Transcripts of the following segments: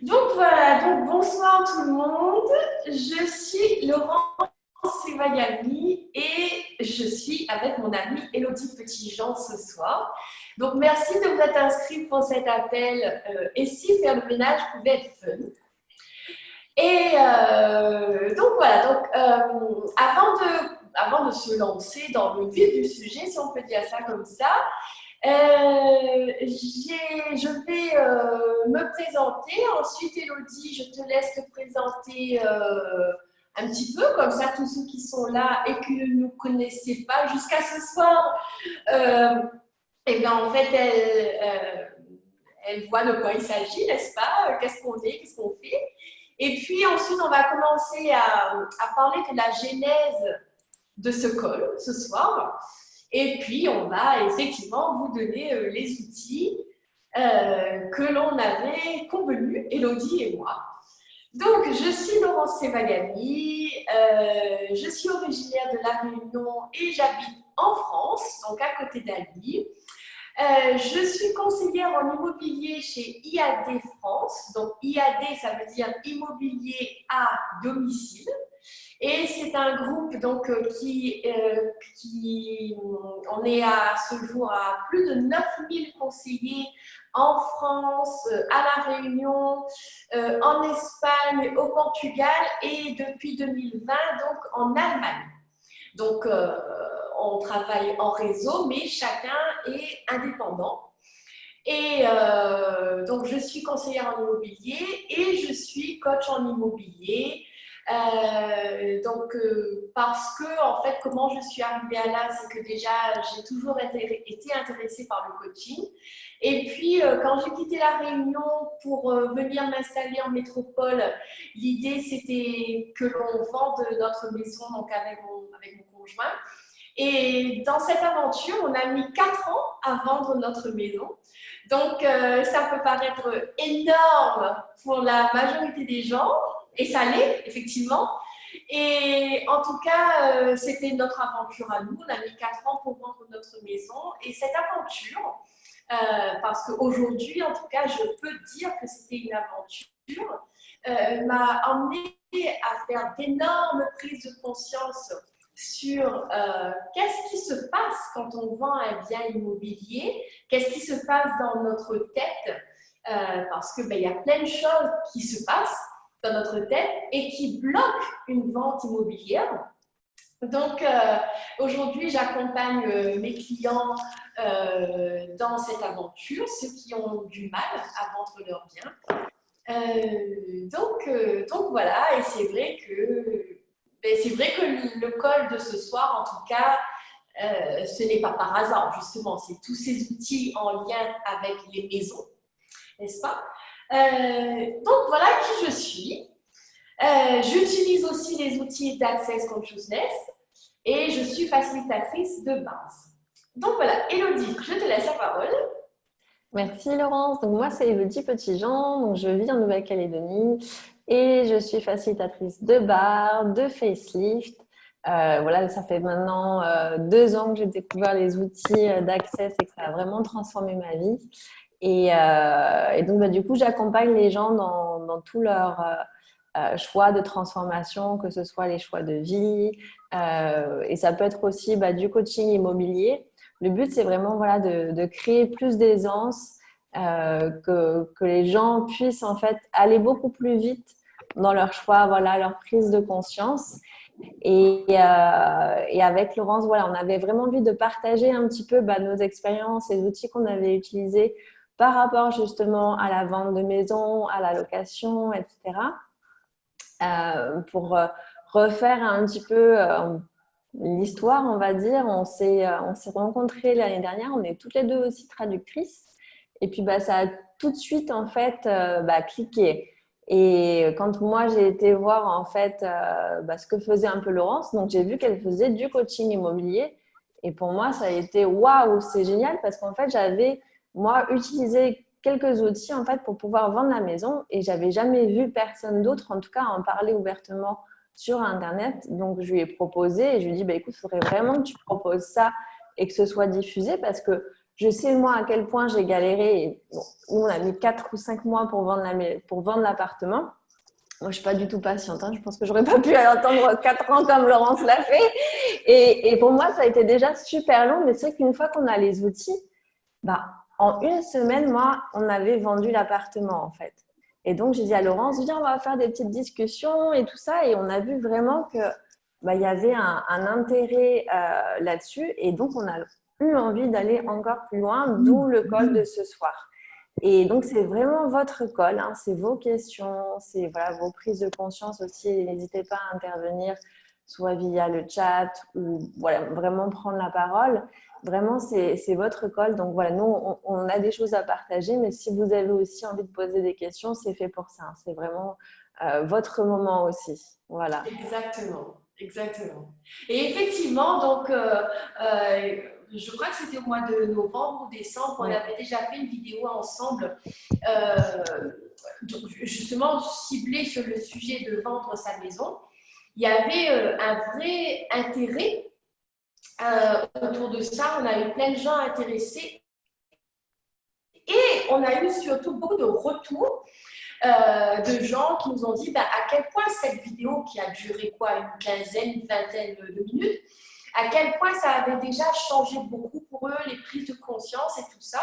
Donc voilà, donc bonsoir tout le monde. Je suis Laurence Sevagani et je suis avec mon amie Élodie Petitjean ce soir. Donc merci de vous être inscrits pour cet appel et si faire le ménage pouvait être fun. Et donc voilà, donc avant de se lancer dans le vif du sujet, si on peut dire ça comme ça, je vais me présenter. Ensuite, Élodie, je te laisse te présenter un petit peu, comme ça, tous ceux qui sont là et qui ne nous connaissaient pas jusqu'à ce soir, et bien en fait, elles voient de quoi il s'agit, n'est-ce pas? Qu'est-ce qu'on est, qu'est-ce qu'on fait? Et puis ensuite, on va commencer à parler de la genèse de ce call ce soir. Et puis, on va effectivement vous donner les outils que l'on avait convenus, Élodie et moi. Donc, je suis Laurence Sevagani, je suis originaire de La Réunion et j'habite en France, donc à côté d'Ali. Je suis conseillère en immobilier chez IAD France. Donc, IAD, ça veut dire immobilier à domicile. Et c'est un groupe donc, on est à ce jour à plus de 9000 conseillers en France, à La Réunion, en Espagne, au Portugal et depuis 2020 donc en Allemagne. Donc on travaille en réseau, mais chacun est indépendant. Et donc je suis conseillère en immobilier et je suis coach en immobilier. Parce que, en fait, comment je suis arrivée à là, c'est que déjà, j'ai toujours été intéressée par le coaching. Et puis, quand j'ai quitté La Réunion pour venir m'installer en métropole, l'idée, c'était que l'on vende notre maison donc avec mon conjoint. Et dans cette aventure, on a mis 4 ans à vendre notre maison. Donc, ça peut paraître énorme pour la majorité des gens, et ça l'est, effectivement. Et en tout cas, c'était notre aventure à nous. On a mis 4 ans pour vendre notre maison. Et cette aventure, parce qu'aujourd'hui, en tout cas, je peux dire que c'était une aventure, m'a emmenée à faire d'énormes prises de conscience sur qu'est-ce qui se passe quand on vend un bien immobilier, qu'est-ce qui se passe dans notre tête, parce qu'il y a plein de choses qui se passent dans notre tête et qui bloquent une vente immobilière. Donc, aujourd'hui, j'accompagne mes clients dans cette aventure, ceux qui ont du mal à vendre leur bien. Donc voilà, et c'est vrai que le call de ce soir, en tout cas, ce n'est pas par hasard, justement, c'est tous ces outils en lien avec les maisons, n'est-ce pas? Donc voilà qui je suis. J'utilise aussi les outils d'Access Consciousness et je suis facilitatrice de base. Donc voilà, Élodie, je te laisse la parole. Merci Laurence. Donc moi c'est Élodie Petitjean, donc je vis en Nouvelle-Calédonie et je suis facilitatrice de bar, de facelift. Voilà, ça fait maintenant 2 ans que j'ai découvert les outils d'Access et que ça a vraiment transformé ma vie. Et donc du coup j'accompagne les gens dans tout leur choix de transformation, que ce soit les choix de vie, et ça peut être aussi du coaching immobilier. Le but, c'est vraiment voilà, de créer plus d'aisance, que les gens puissent en fait aller beaucoup plus vite dans leur choix, voilà, leur prise de conscience. Et avec Laurence, voilà, on avait vraiment envie de partager un petit peu nos expériences, les outils qu'on avait utilisés par rapport justement à la vente de maison, à la location, etc. Pour refaire un petit peu l'histoire, on va dire. On s'est rencontrés l'année dernière, on est toutes les deux aussi traductrices. Et puis, ça a tout de suite, en fait, cliqué. Et quand moi, j'ai été voir, en fait, ce que faisait un peu Laurence, donc j'ai vu qu'elle faisait du coaching immobilier. Et pour moi, ça a été waouh, c'est génial parce qu'en fait, j'avais, moi, utilisé quelques outils, en fait, pour pouvoir vendre la maison et j'avais jamais vu personne d'autre, en tout cas, en parler ouvertement sur Internet. Donc, je lui ai proposé et je lui ai dit, écoute, il faudrait vraiment que tu proposes ça et que ce soit diffusé parce que Je sais, moi, à quel point j'ai galéré. Et, bon, nous, on a mis 4 ou 5 mois pour vendre l'appartement. Moi, je ne suis pas du tout patiente. Hein. Je pense que je n'aurais pas pu attendre 4 ans comme Laurence l'a fait. Et pour moi, ça a été déjà super long. Mais c'est qu'une fois qu'on a les outils, bah, en une semaine, moi, on avait vendu l'appartement, en fait. Et donc, j'ai dit à Laurence, viens, on va faire des petites discussions et tout ça. Et on a vu vraiment que il y avait un intérêt là-dessus. Et donc, on a eu envie d'aller encore plus loin, d'où le call de ce soir. Et donc, c'est vraiment votre call, hein, c'est vos questions, c'est voilà, vos prises de conscience aussi. N'hésitez pas à intervenir, soit via le chat ou voilà, vraiment prendre la parole. Vraiment, c'est votre call. Donc voilà, nous, on a des choses à partager, mais si vous avez aussi envie de poser des questions, c'est fait pour ça. C'est vraiment votre moment aussi. Voilà. Exactement, exactement. Et effectivement, donc, je crois que c'était au mois de novembre ou décembre, on avait déjà fait une vidéo ensemble, justement ciblée sur le sujet de vendre sa maison. Il y avait un vrai intérêt autour de ça. On a eu plein de gens intéressés et on a eu surtout beaucoup de retours de gens qui nous ont dit à quel point cette vidéo qui a duré une quinzaine, une vingtaine de minutes, à quel point ça avait déjà changé beaucoup pour eux, les prises de conscience et tout ça.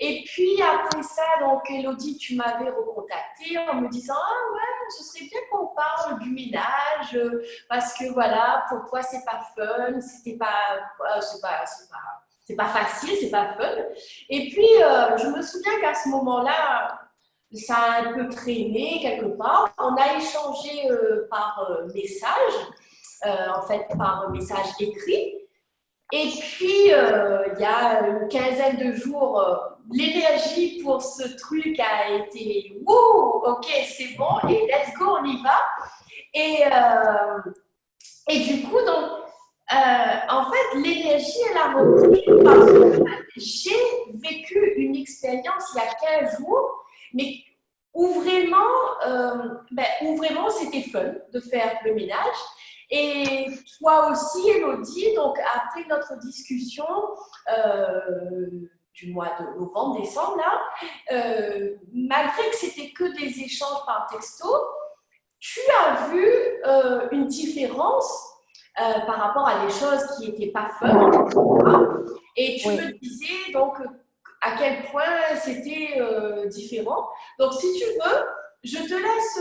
Et puis après ça, donc Elodie, tu m'avais recontacté en me disant ah ouais, ce serait bien qu'on parle du ménage parce que voilà, pour toi c'est pas fun, c'est pas facile, c'est pas fun. Et puis je me souviens qu'à ce moment-là, ça a un peu traîné quelque part. On a échangé par message, en fait par message écrit. Et puis, il y a une quinzaine de jours, l'énergie pour ce truc a été « Wouh, ok, c'est bon, et let's go, on y va ». Et du coup, donc, en fait, l'énergie, elle a repris parce que j'ai vécu une expérience il y a 15 jours, mais où vraiment c'était fun de faire le ménage. Et toi aussi, Elodie, donc après notre discussion du mois de novembre, décembre, là, malgré que c'était que des échanges par texto, tu as vu une différence par rapport à des choses qui n'étaient pas fun. Et tu me disais donc à quel point c'était différent. Donc, si tu veux, je te laisse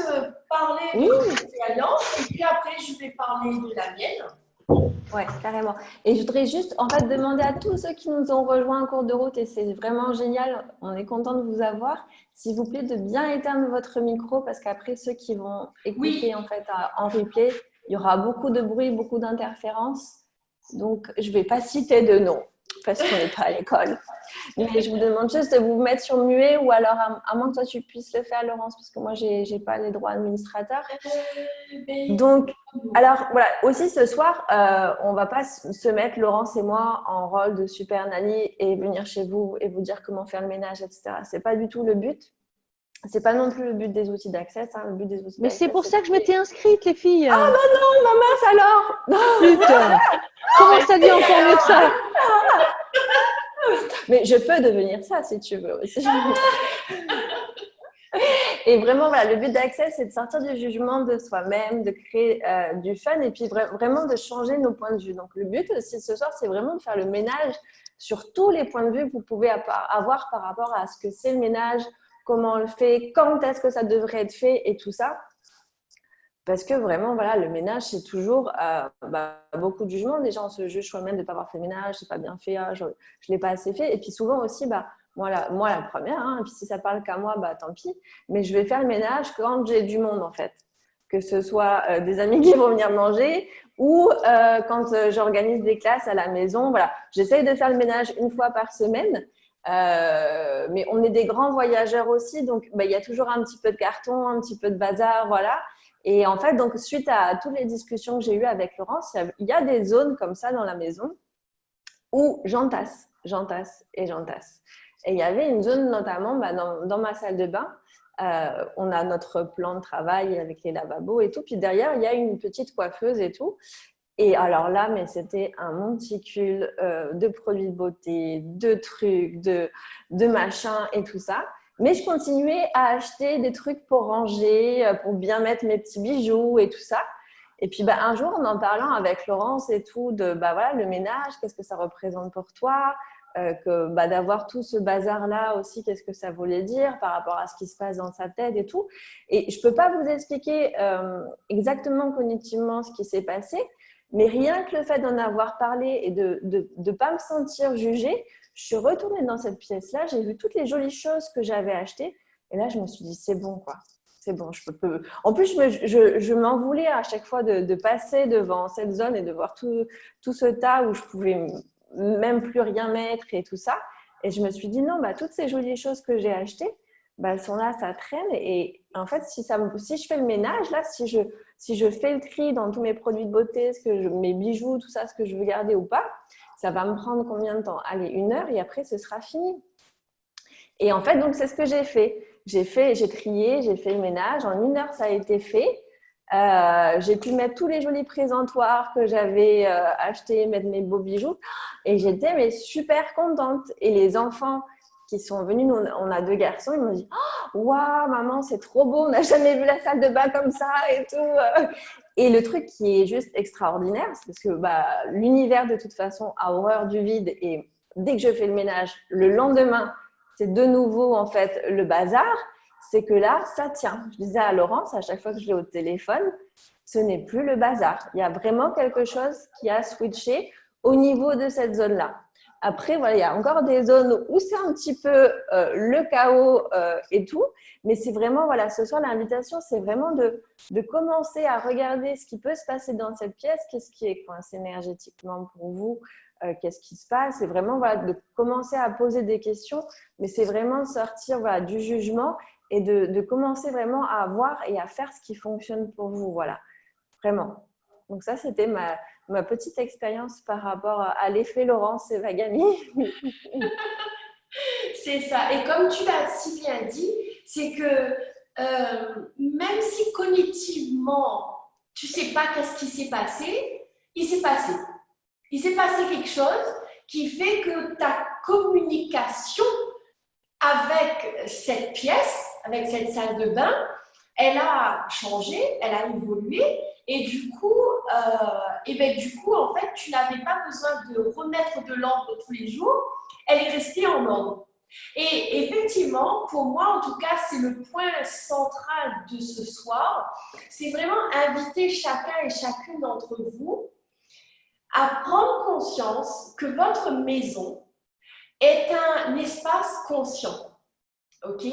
parler de ton expérience et puis après, je vais parler de la mienne. Oui, carrément. Et je voudrais juste en fait demander à tous ceux qui nous ont rejoints en cours de route, et c'est vraiment génial, on est content de vous avoir, s'il vous plaît de bien éteindre votre micro parce qu'après ceux qui vont écouter en fait en replay, il y aura beaucoup de bruit, beaucoup d'interférences. Donc, je ne vais pas citer de nom parce qu'on n'est pas à l'école. Mais je vous demande juste de vous mettre sur muet ou alors, à moins que toi, tu puisses le faire, Laurence, parce que moi, je n'ai pas les droits administrateurs. Donc, alors, voilà. Aussi, ce soir, on ne va pas se mettre, Laurence et moi, en rôle de super nanny et venir chez vous et vous dire comment faire le ménage, etc. Ce n'est pas du tout le but. C'est pas non plus le but des outils d'accès, hein. Le but des outils mais c'est pour ça que je m'étais inscrite, les filles. Ah bah non, ma mince alors. Putain. Comment ça dit encore mieux que ça? Mais je peux devenir ça si tu veux aussi. Et vraiment, voilà, le but d'accès, c'est de sortir du jugement de soi-même, de créer du fun et puis vraiment de changer nos points de vue. Donc, le but aussi ce soir, c'est vraiment de faire le ménage sur tous les points de vue que vous pouvez avoir par rapport à ce que c'est le ménage, comment on le fait, quand est-ce que ça devrait être fait et tout ça. Parce que vraiment, voilà, le ménage, c'est toujours beaucoup de jugement. Déjà, on se juge soi-même de ne pas avoir fait le ménage, c'est pas bien fait, je ne l'ai pas assez fait. Et puis souvent aussi, moi la première, hein, et puis si ça parle qu'à moi, tant pis. Mais je vais faire le ménage quand j'ai du monde, en fait. Que ce soit des amis qui vont venir manger ou quand j'organise des classes à la maison. Voilà, j'essaye de faire le ménage une fois par semaine. Mais on est des grands voyageurs aussi, donc il y a toujours un petit peu de carton, un petit peu de bazar, voilà. Et en fait, donc suite à toutes les discussions que j'ai eues avec Laurence, il y a des zones comme ça dans la maison où j'entasse. Et il y avait une zone notamment dans ma salle de bain. On a notre plan de travail avec les lavabos et tout. Puis derrière, il y a une petite coiffeuse et tout. Et alors là, mais c'était un monticule de produits de beauté, de trucs, de machins et tout ça. Mais je continuais à acheter des trucs pour ranger, pour bien mettre mes petits bijoux et tout ça. Et puis un jour, en parlant avec Laurence et tout, de voilà, le ménage, qu'est-ce que ça représente pour toi, d'avoir tout ce bazar-là aussi, qu'est-ce que ça voulait dire par rapport à ce qui se passe dans sa tête et tout. Et je ne peux pas vous expliquer exactement cognitivement ce qui s'est passé, mais rien que le fait d'en avoir parlé et de ne pas me sentir jugée, je suis retournée dans cette pièce-là, j'ai vu toutes les jolies choses que j'avais achetées et là, je me suis dit, c'est bon, quoi. C'est bon, je peux. En plus, je m'en voulais à chaque fois de passer devant cette zone et de voir tout ce tas où je pouvais même plus rien mettre et tout ça. Et je me suis dit, non, toutes ces jolies choses que j'ai achetées, elles sont là, ça traîne. Et en fait, si je fais le ménage, là, si je fais le tri dans tous mes produits de beauté, mes bijoux, tout ça, ce que je veux garder ou pas, ça va me prendre combien de temps? Allez, 1 heure et après, ce sera fini. Et en fait, donc, c'est ce que j'ai fait. J'ai trié, j'ai fait le ménage. En 1 heure, ça a été fait. J'ai pu mettre tous les jolis présentoirs que j'avais achetés, mettre mes beaux bijoux. Et j'étais super contente. Et les enfants qui sont venus, on a 2 garçons, ils m'ont dit « Waouh, maman, c'est trop beau, on n'a jamais vu la salle de bain comme ça et tout. » Et le truc qui est juste extraordinaire, c'est parce que l'univers, de toute façon, a horreur du vide. Et dès que je fais le ménage, le lendemain, c'est de nouveau, en fait, le bazar. C'est que là, ça tient. Je disais à Laurence, à chaque fois que je l'ai au téléphone, ce n'est plus le bazar. Il y a vraiment quelque chose qui a switché au niveau de cette zone-là. Après, voilà, il y a encore des zones où c'est un petit peu le chaos et tout. Mais c'est vraiment, voilà, ce soir, l'invitation, c'est vraiment de commencer à regarder ce qui peut se passer dans cette pièce, qu'est-ce qui est coincé énergétiquement pour vous, qu'est-ce qui se passe. C'est vraiment de commencer à poser des questions, mais c'est vraiment de sortir du jugement et de commencer vraiment à voir et à faire ce qui fonctionne pour vous. Voilà, vraiment. Donc ça, c'était ma petite expérience par rapport à l'effet Laurence et Vagami. C'est ça. Et comme tu l'as si bien dit, c'est que même si cognitivement, tu ne sais pas qu'est-ce qui s'est passé, il s'est passé. Il s'est passé quelque chose qui fait que ta communication avec cette pièce, avec cette salle de bain, elle a changé, elle a évolué et du coup, en fait, tu n'avais pas besoin de remettre de l'ordre tous les jours, elle est restée en ordre. Et effectivement, pour moi, en tout cas, c'est le point central de ce soir, c'est vraiment inviter chacun et chacune d'entre vous à prendre conscience que votre maison est un espace conscient. Ok,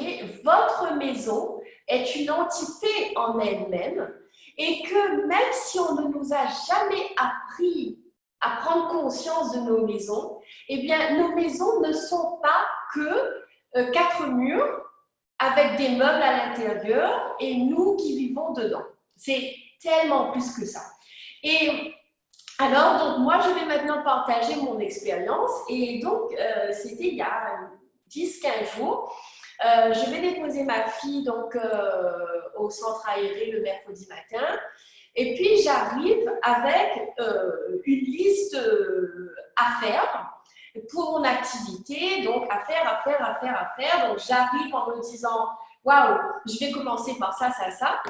votre maison est une entité en elle-même et que même si on ne nous a jamais appris à prendre conscience de nos maisons, eh bien, nos maisons ne sont pas que 4 murs avec des meubles à l'intérieur et nous qui vivons dedans. C'est tellement plus que ça. Et alors, donc, moi, je vais maintenant partager mon expérience. Et donc, c'était il y a 10-15 jours. Je vais déposer ma fille donc, au centre aéré le mercredi matin. Et puis, j'arrive avec une liste à faire pour mon activité. Donc, à faire. Donc, j'arrive en me disant, waouh, je vais commencer par ça, ça, ça.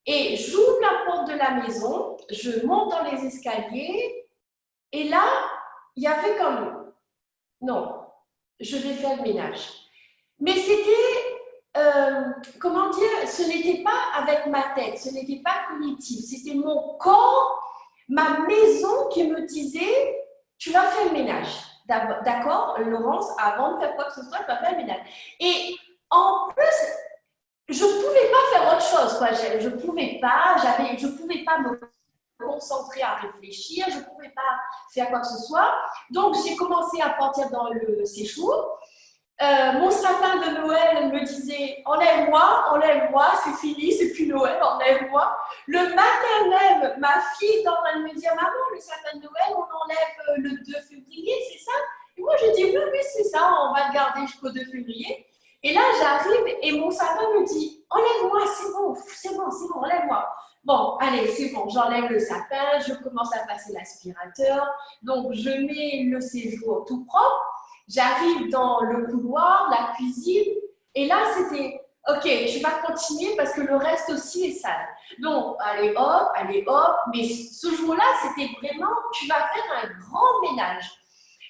Et j'ouvre la porte de la maison, je monte dans les escaliers. Et là, il y avait comme, non, je vais faire le ménage. Mais c'était, comment dire, ce n'était pas avec ma tête, ce n'était pas cognitif, c'était mon corps, ma maison qui me disait, tu vas faire le ménage. D'accord, Laurence, avant de faire quoi que ce soit, tu vas faire le ménage. Et en plus, je ne pouvais pas faire autre chose, quoi. Je ne pouvais pas me concentrer à réfléchir, je ne pouvais pas faire quoi que ce soit. Donc, j'ai commencé à partir dans le séjour. Mon sapin de Noël me disait « Enlève-moi, c'est fini, c'est plus Noël, enlève-moi ». Le matin même, ma fille est en train de me dire « Maman, le sapin de Noël, on enlève le 2 février, c'est ça ?» Et moi, je dis « Oui, c'est ça, on va le garder jusqu'au 2 février ». Et là, j'arrive et mon sapin me dit « Enlève-moi, c'est bon, enlève-moi ». bon, allez, c'est bon, j'enlève le sapin, je commence à passer l'aspirateur. Donc, je mets le séjour tout propre. J'arrive dans le couloir, la cuisine. Et là, c'était, OK, tu vas continuer parce que le reste aussi est sale. Donc, allez hop. Mais ce jour-là, c'était vraiment, tu vas faire un grand ménage.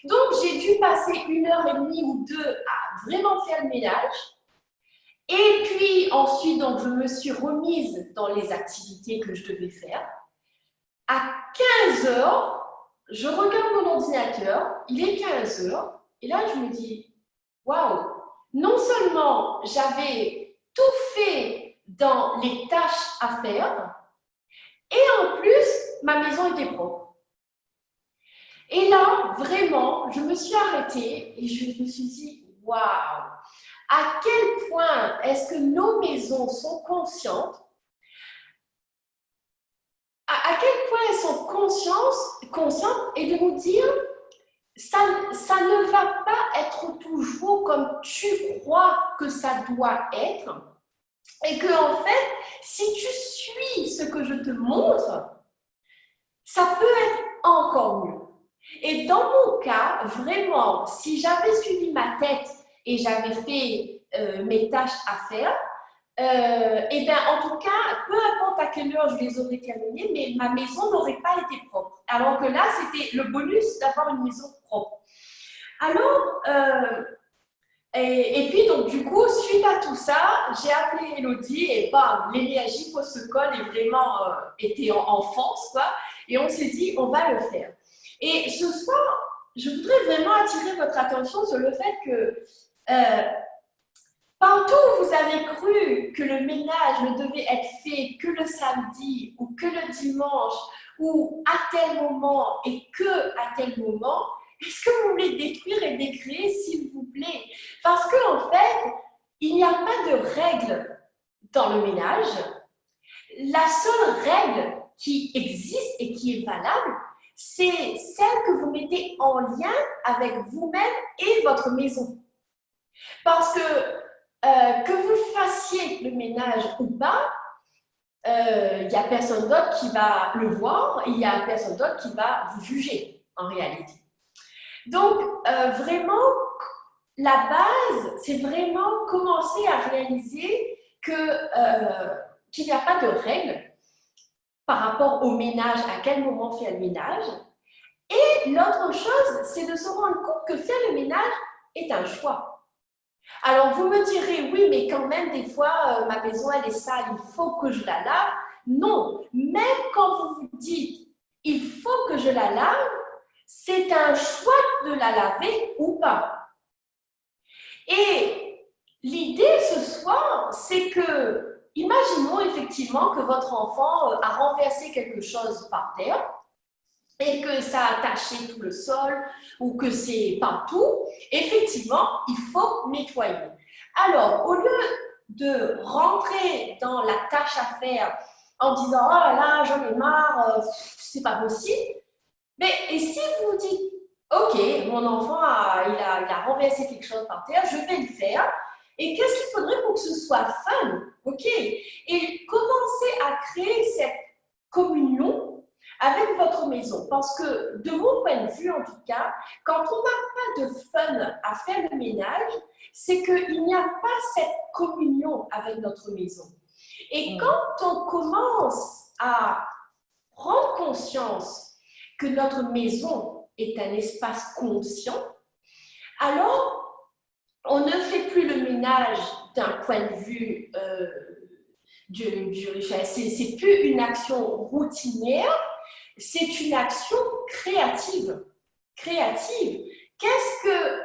Donc, j'ai dû passer 1h30 ou 2 à vraiment faire le ménage. Et puis ensuite, donc, je me suis remise dans les activités que je devais faire. À 15h, je regarde mon ordinateur, il est 15h, et là, je me dis, waouh, non seulement j'avais tout fait dans les tâches à faire, et en plus, ma maison était propre. Et là, vraiment, je me suis arrêtée et je me suis dit, waouh, à quel point est-ce que nos maisons sont conscientes, à quel point elles sont conscientes et de nous dire, ça ne va pas être toujours comme tu crois que ça doit être, et que en fait, si tu suis ce que je te montre, ça peut être encore mieux. Et dans mon cas, vraiment, si j'avais suivi ma tête et j'avais fait mes tâches à faire, et bien en tout cas, peu importe à quelle heure je les aurais terminées, mais ma maison n'aurait pas été propre. Alors que là, c'était le bonus d'avoir une maison propre. Alors, et puis donc du coup, suite à tout ça, j'ai appelé Elodie et bam, l'énergie post-col est vraiment était en force, quoi. Et on s'est dit, on va le faire. Et ce soir, je voudrais vraiment attirer votre attention sur le fait que partout où vous avez cru que le ménage ne devait être fait que le samedi ou que le dimanche ou à tel moment et que à tel moment, est-ce que vous voulez détruire et décréer, s'il vous plaît? Parce qu'en fait, il n'y a pas de règle dans le ménage. La seule règle qui existe et qui est valable, c'est celle que vous mettez en lien avec vous-même et votre maison. Parce que vous fassiez le ménage ou pas, il n'y a personne d'autre qui va le voir et il n'y a personne d'autre qui va vous juger en réalité. Donc, vraiment, la base, c'est vraiment commencer à réaliser qu'il n'y a pas de règle par rapport au ménage, à quel moment faire le ménage. Et l'autre chose, c'est de se rendre compte que faire le ménage est un choix. Alors, vous me direz, oui, mais quand même, des fois, ma maison, elle est sale, il faut que je la lave. Non, même quand vous vous dites, il faut que je la lave, c'est un choix de la laver ou pas. Et l'idée ce soir, c'est que, imaginons effectivement que votre enfant a renversé quelque chose par terre et que ça a taché tout le sol ou que c'est partout. Effectivement, il faut nettoyer. Alors, au lieu de rentrer dans la tâche à faire en disant « Oh là là, j'en ai marre, c'est pas possible », mais et si vous vous dites « Ok, mon enfant il a renversé quelque chose par terre, je vais le faire. Et qu'est-ce qu'il faudrait pour que ce soit fun? Ok. Et commencez à créer cette communion avec votre maison. Parce que de mon point de vue, en tout cas, quand on n'a pas de fun à faire le ménage, c'est qu'il n'y a pas cette communion avec notre maison. Et quand on commence à prendre conscience que notre maison est un espace conscient, alors on ne fait plus le ménage d'un point de vue c'est plus une action routinière, c'est une action créative. Qu'est-ce que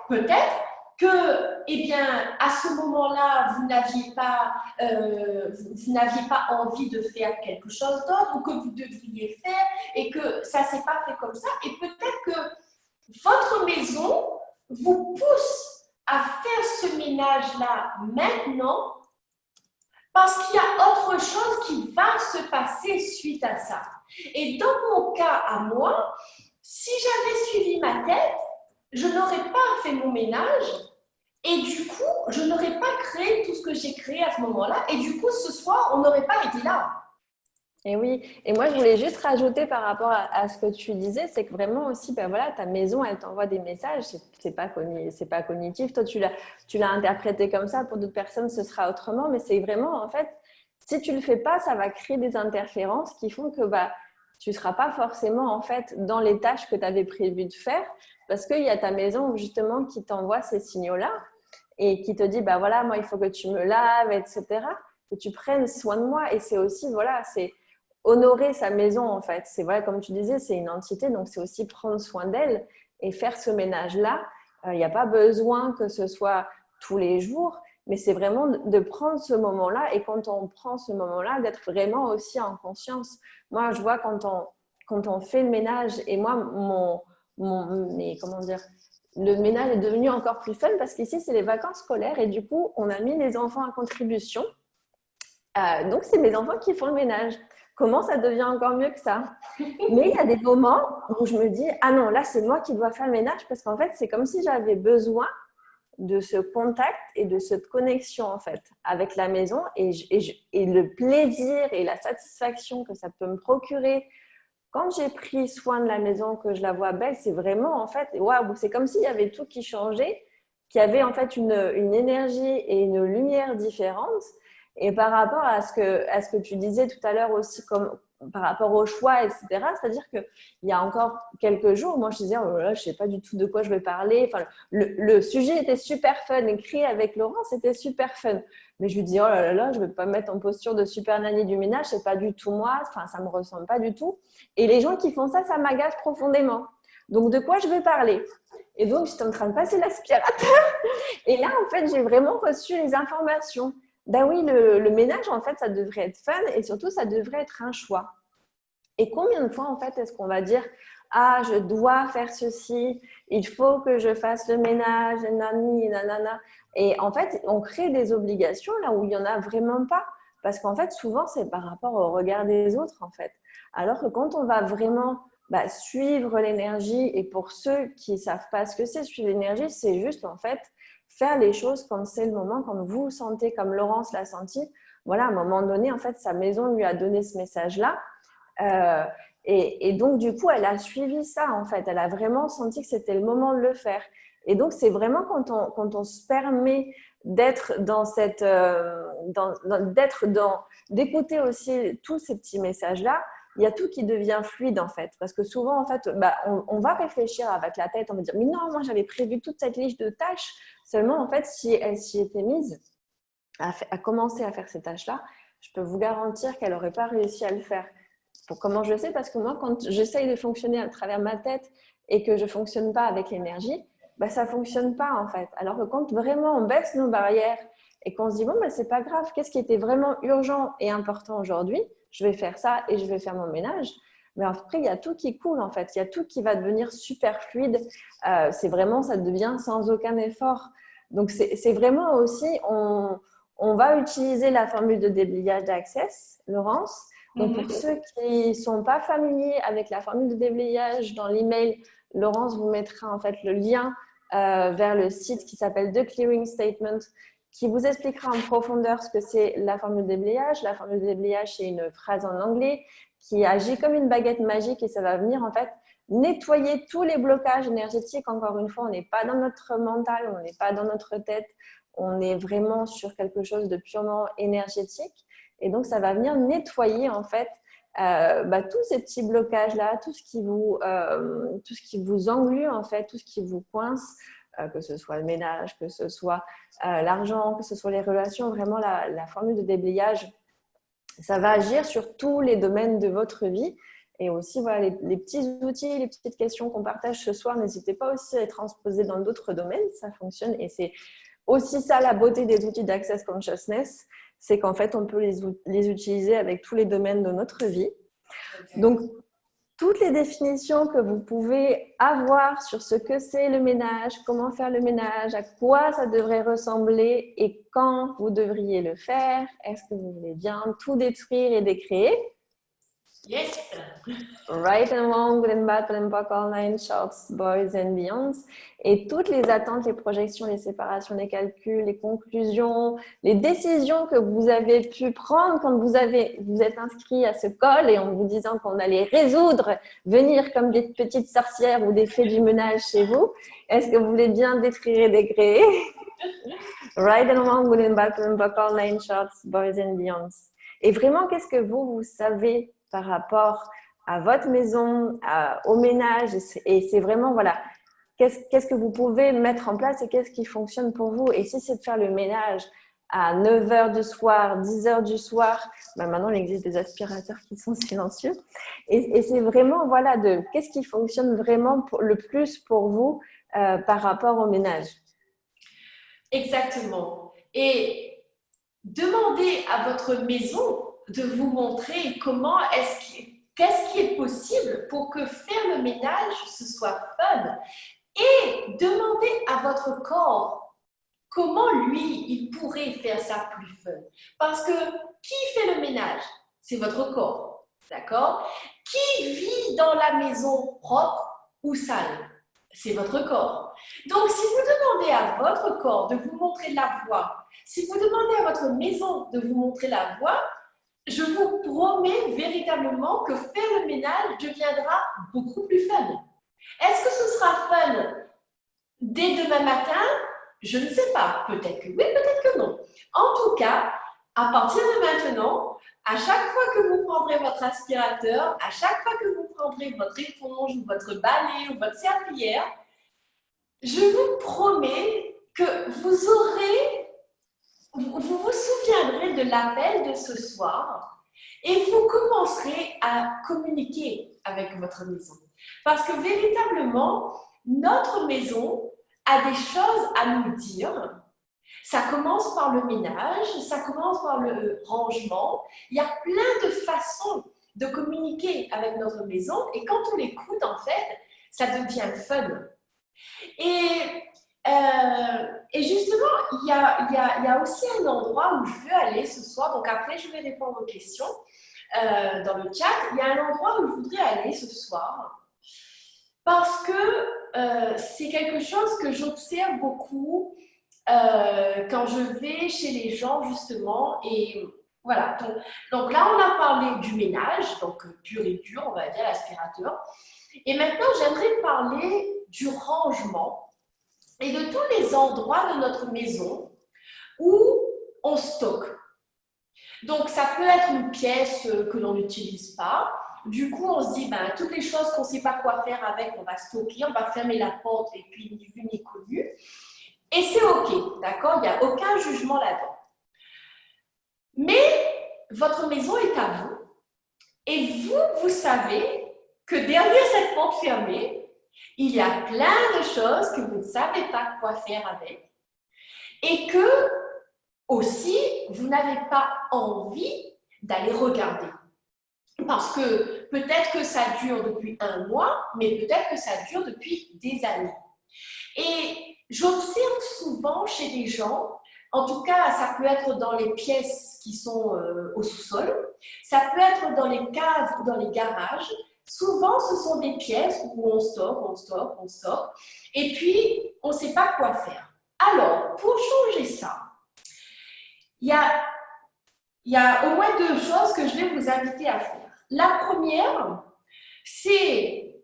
peut-être que, eh bien, à ce moment-là, vous n'aviez pas envie de faire quelque chose d'autre ou que vous devriez faire et que ça ne s'est pas fait comme ça. Et peut-être que votre maison vous pousse à faire ce ménage-là maintenant parce qu'il y a autre chose qui va se passer suite à ça. Et dans mon cas à moi, si j'avais suivi ma tête, je n'aurais pas fait mon ménage et du coup, je n'aurais pas créé tout ce que j'ai créé à ce moment-là. Et du coup, ce soir, on n'aurait pas été là. Et oui, et moi je voulais juste rajouter par rapport à ce que tu disais, c'est que vraiment aussi, ben voilà, ta maison, elle t'envoie des messages, c'est pas cognitif, toi tu l'as interprété comme ça, pour d'autres personnes ce sera autrement, mais c'est vraiment en fait, si tu le fais pas, ça va créer des interférences qui font que bah, tu seras pas forcément en fait dans les tâches que tu avais prévu de faire, parce qu'il y a ta maison justement qui t'envoie ces signaux-là et qui te dit, bah voilà, moi il faut que tu me laves, etc., que tu prennes soin de moi, et c'est aussi, voilà, c'est honorer sa maison, en fait. C'est vrai, comme tu disais, c'est une entité, donc c'est aussi prendre soin d'elle et faire ce ménage-là. Il n'y a pas besoin que ce soit tous les jours, mais c'est vraiment de prendre ce moment-là. Et quand on prend ce moment-là, d'être vraiment aussi en conscience. Moi, je vois quand on fait le ménage, et moi, mais comment dire, le ménage est devenu encore plus fun parce qu'ici, c'est les vacances scolaires et du coup, on a mis les enfants à contribution. Donc, c'est mes enfants qui font le ménage. Comment ça devient encore mieux que ça? Mais il y a des moments où je me dis, ah non, là, c'est moi qui dois faire le ménage parce qu'en fait, c'est comme si j'avais besoin de ce contact et de cette connexion en fait avec la maison et le plaisir et la satisfaction que ça peut me procurer quand j'ai pris soin de la maison, que je la vois belle, c'est vraiment en fait, waouh, c'est comme s'il y avait tout qui changeait, qu'il y avait en fait une énergie et une lumière différentes. Et par rapport à ce que tu disais tout à l'heure aussi, comme par rapport au choix, etc., c'est-à-dire qu'il y a encore quelques jours, moi je disais, oh là là, je ne sais pas du tout de quoi je vais parler. Enfin, le sujet était super fun, écrit avec Laurent, c'était super fun. Mais je lui dis, oh là là, je ne vais pas me mettre en posture de super nanny du ménage, c'est pas du tout moi, enfin, ça ne me ressemble pas du tout. Et les gens qui font ça, ça m'agace profondément. Donc, de quoi je vais parler? Et donc, j'étais en train de passer l'aspirateur. Et là, en fait, j'ai vraiment reçu les informations. Ben oui, le ménage, en fait, ça devrait être fun et surtout, ça devrait être un choix. Et combien de fois, en fait, est-ce qu'on va dire « Ah, je dois faire ceci, il faut que je fasse le ménage, nani, nanana ». Et en fait, on crée des obligations là où il n'y en a vraiment pas. Parce qu'en fait, souvent, c'est par rapport au regard des autres, en fait. Alors que quand on va vraiment suivre l'énergie, et pour ceux qui ne savent pas ce que c'est, suivre l'énergie, c'est juste, en fait, faire les choses quand c'est le moment, quand vous sentez, comme Laurence l'a senti. Voilà, à un moment donné, en fait, sa maison lui a donné ce message-là. Et donc, du coup, elle a suivi ça, en fait. Elle a vraiment senti que c'était le moment de le faire. Et donc, c'est vraiment quand on se permet d'être dans cette… d'écouter aussi tous ces petits messages-là, il y a tout qui devient fluide, en fait. Parce que souvent, en fait, on va réfléchir avec la tête, on va dire « Mais non, moi, j'avais prévu toute cette liste de tâches. » Seulement, en fait, si elle s'y était mise à commencer à faire ces tâches-là, je peux vous garantir qu'elle n'aurait pas réussi à le faire. Comment je le sais? Parce que moi, quand j'essaye de fonctionner à travers ma tête et que je ne fonctionne pas avec l'énergie, ça ne fonctionne pas en fait. Alors que quand vraiment on baisse nos barrières et qu'on se dit, bon, c'est pas grave, qu'est-ce qui était vraiment urgent et important aujourd'hui? Je vais faire ça et je vais faire mon ménage. Mais après, il y a tout qui coule en fait. Il y a tout qui va devenir super fluide. C'est vraiment, ça devient sans aucun effort. Donc, c'est vraiment aussi, on va utiliser la formule de déblayage d'Access, Laurence. Donc, pour ceux qui ne sont pas familiers avec la formule de déblayage, dans l'email, Laurence vous mettra en fait le lien vers le site qui s'appelle The Clearing Statement, qui vous expliquera en profondeur ce que c'est la formule de déblayage. La formule de déblayage, c'est une phrase en anglais qui agit comme une baguette magique et ça va venir en fait nettoyer tous les blocages énergétiques. Encore une fois, on n'est pas dans notre mental, on n'est pas dans notre tête, on est vraiment sur quelque chose de purement énergétique. Et donc, ça va venir nettoyer en fait tous ces petits blocages-là, tout ce qui vous englue en fait, tout ce qui vous coince, que ce soit le ménage, que ce soit l'argent, que ce soit les relations. Vraiment, la formule de déblayage, ça va agir sur tous les domaines de votre vie. Et aussi, voilà, les petits outils, les petites questions qu'on partage ce soir, n'hésitez pas aussi à les transposer dans d'autres domaines. Ça fonctionne et c'est aussi ça la beauté des outils d'Access Consciousness, c'est qu'en fait, on peut les utiliser avec tous les domaines de notre vie. Donc, toutes les définitions que vous pouvez avoir sur ce que c'est le ménage, comment faire le ménage, à quoi ça devrait ressembler et quand vous devriez le faire, est-ce que vous voulez bien tout détruire et décréer? Yes. Right and wrong, good and bad, and back, all nine shorts, boys and beyonds. Et toutes les attentes, les projections, les séparations, les calculs, les conclusions, les décisions que vous avez pu prendre quand vous êtes inscrit à ce call et en vous disant qu'on allait résoudre, venir comme des petites sorcières ou des fées du ménage chez vous. Est-ce que vous voulez bien décrire et décréer? Right and wrong, good and bad, and back, all nine shorts, boys and beyonds. Et vraiment, qu'est-ce que vous savez par rapport à votre maison, au ménage, et c'est vraiment, voilà, qu'est-ce que vous pouvez mettre en place et qu'est-ce qui fonctionne pour vous. Et si c'est de faire le ménage à 9 h du soir, 10 h du soir, ben maintenant il existe des aspirateurs qui sont silencieux. Et c'est vraiment, voilà, qu'est-ce qui fonctionne vraiment le plus pour vous par rapport au ménage. Exactement. Et demandez à votre maison de vous montrer qu'est-ce qui est possible pour que faire le ménage, ce soit fun. Et demandez à votre corps comment lui, il pourrait faire ça plus fun. Parce que qui fait le ménage? C'est votre corps, d'accord? Qui vit dans la maison propre ou sale? C'est votre corps. Donc, si vous demandez à votre corps de vous montrer la voie, si vous demandez à votre maison de vous montrer la voie, je vous promets véritablement que faire le ménage deviendra beaucoup plus fun. Est-ce que ce sera fun dès demain matin? Je ne sais pas. Peut-être que oui, peut-être que non. En tout cas, à partir de maintenant, à chaque fois que vous prendrez votre aspirateur, à chaque fois que vous prendrez votre éponge, ou votre balai, ou votre serpillière, je vous promets que vous vous souviendrez de l'appel de ce soir et vous commencerez à communiquer avec votre maison. Parce que véritablement, notre maison a des choses à nous dire. Ça commence par le ménage, ça commence par le rangement. Il y a plein de façons de communiquer avec notre maison et quand on l'écoute, en fait, ça devient fun. Et justement, il y a aussi un endroit où je veux aller ce soir. Donc après, je vais répondre aux questions dans le chat. Il y a un endroit où je voudrais aller ce soir parce que c'est quelque chose que j'observe beaucoup quand je vais chez les gens justement. Et voilà. Donc là, on a parlé du ménage, donc pur et dur, on va dire l'aspirateur. Et maintenant, j'aimerais parler du rangement et de tous les endroits de notre maison où on stocke. Donc, ça peut être une pièce que l'on n'utilise pas. Du coup, on se dit, toutes les choses qu'on ne sait pas quoi faire avec, on va stocker, on va fermer la porte et puis ni vu ni connu. Et c'est OK, d'accord? Il n'y a aucun jugement là-dedans. Mais votre maison est à vous. Et vous savez que derrière cette porte fermée, il y a plein de choses que vous ne savez pas quoi faire avec et que aussi vous n'avez pas envie d'aller regarder. Parce que peut-être que ça dure depuis un mois, mais peut-être que ça dure depuis des années. Et j'observe souvent chez les gens, en tout cas ça peut être dans les pièces qui sont au sous-sol, ça peut être dans les caves ou dans les garages. Souvent, ce sont des pièces où on stocke, et puis on ne sait pas quoi faire. Alors, pour changer ça, il y a au moins deux choses que je vais vous inviter à faire. La première, c'est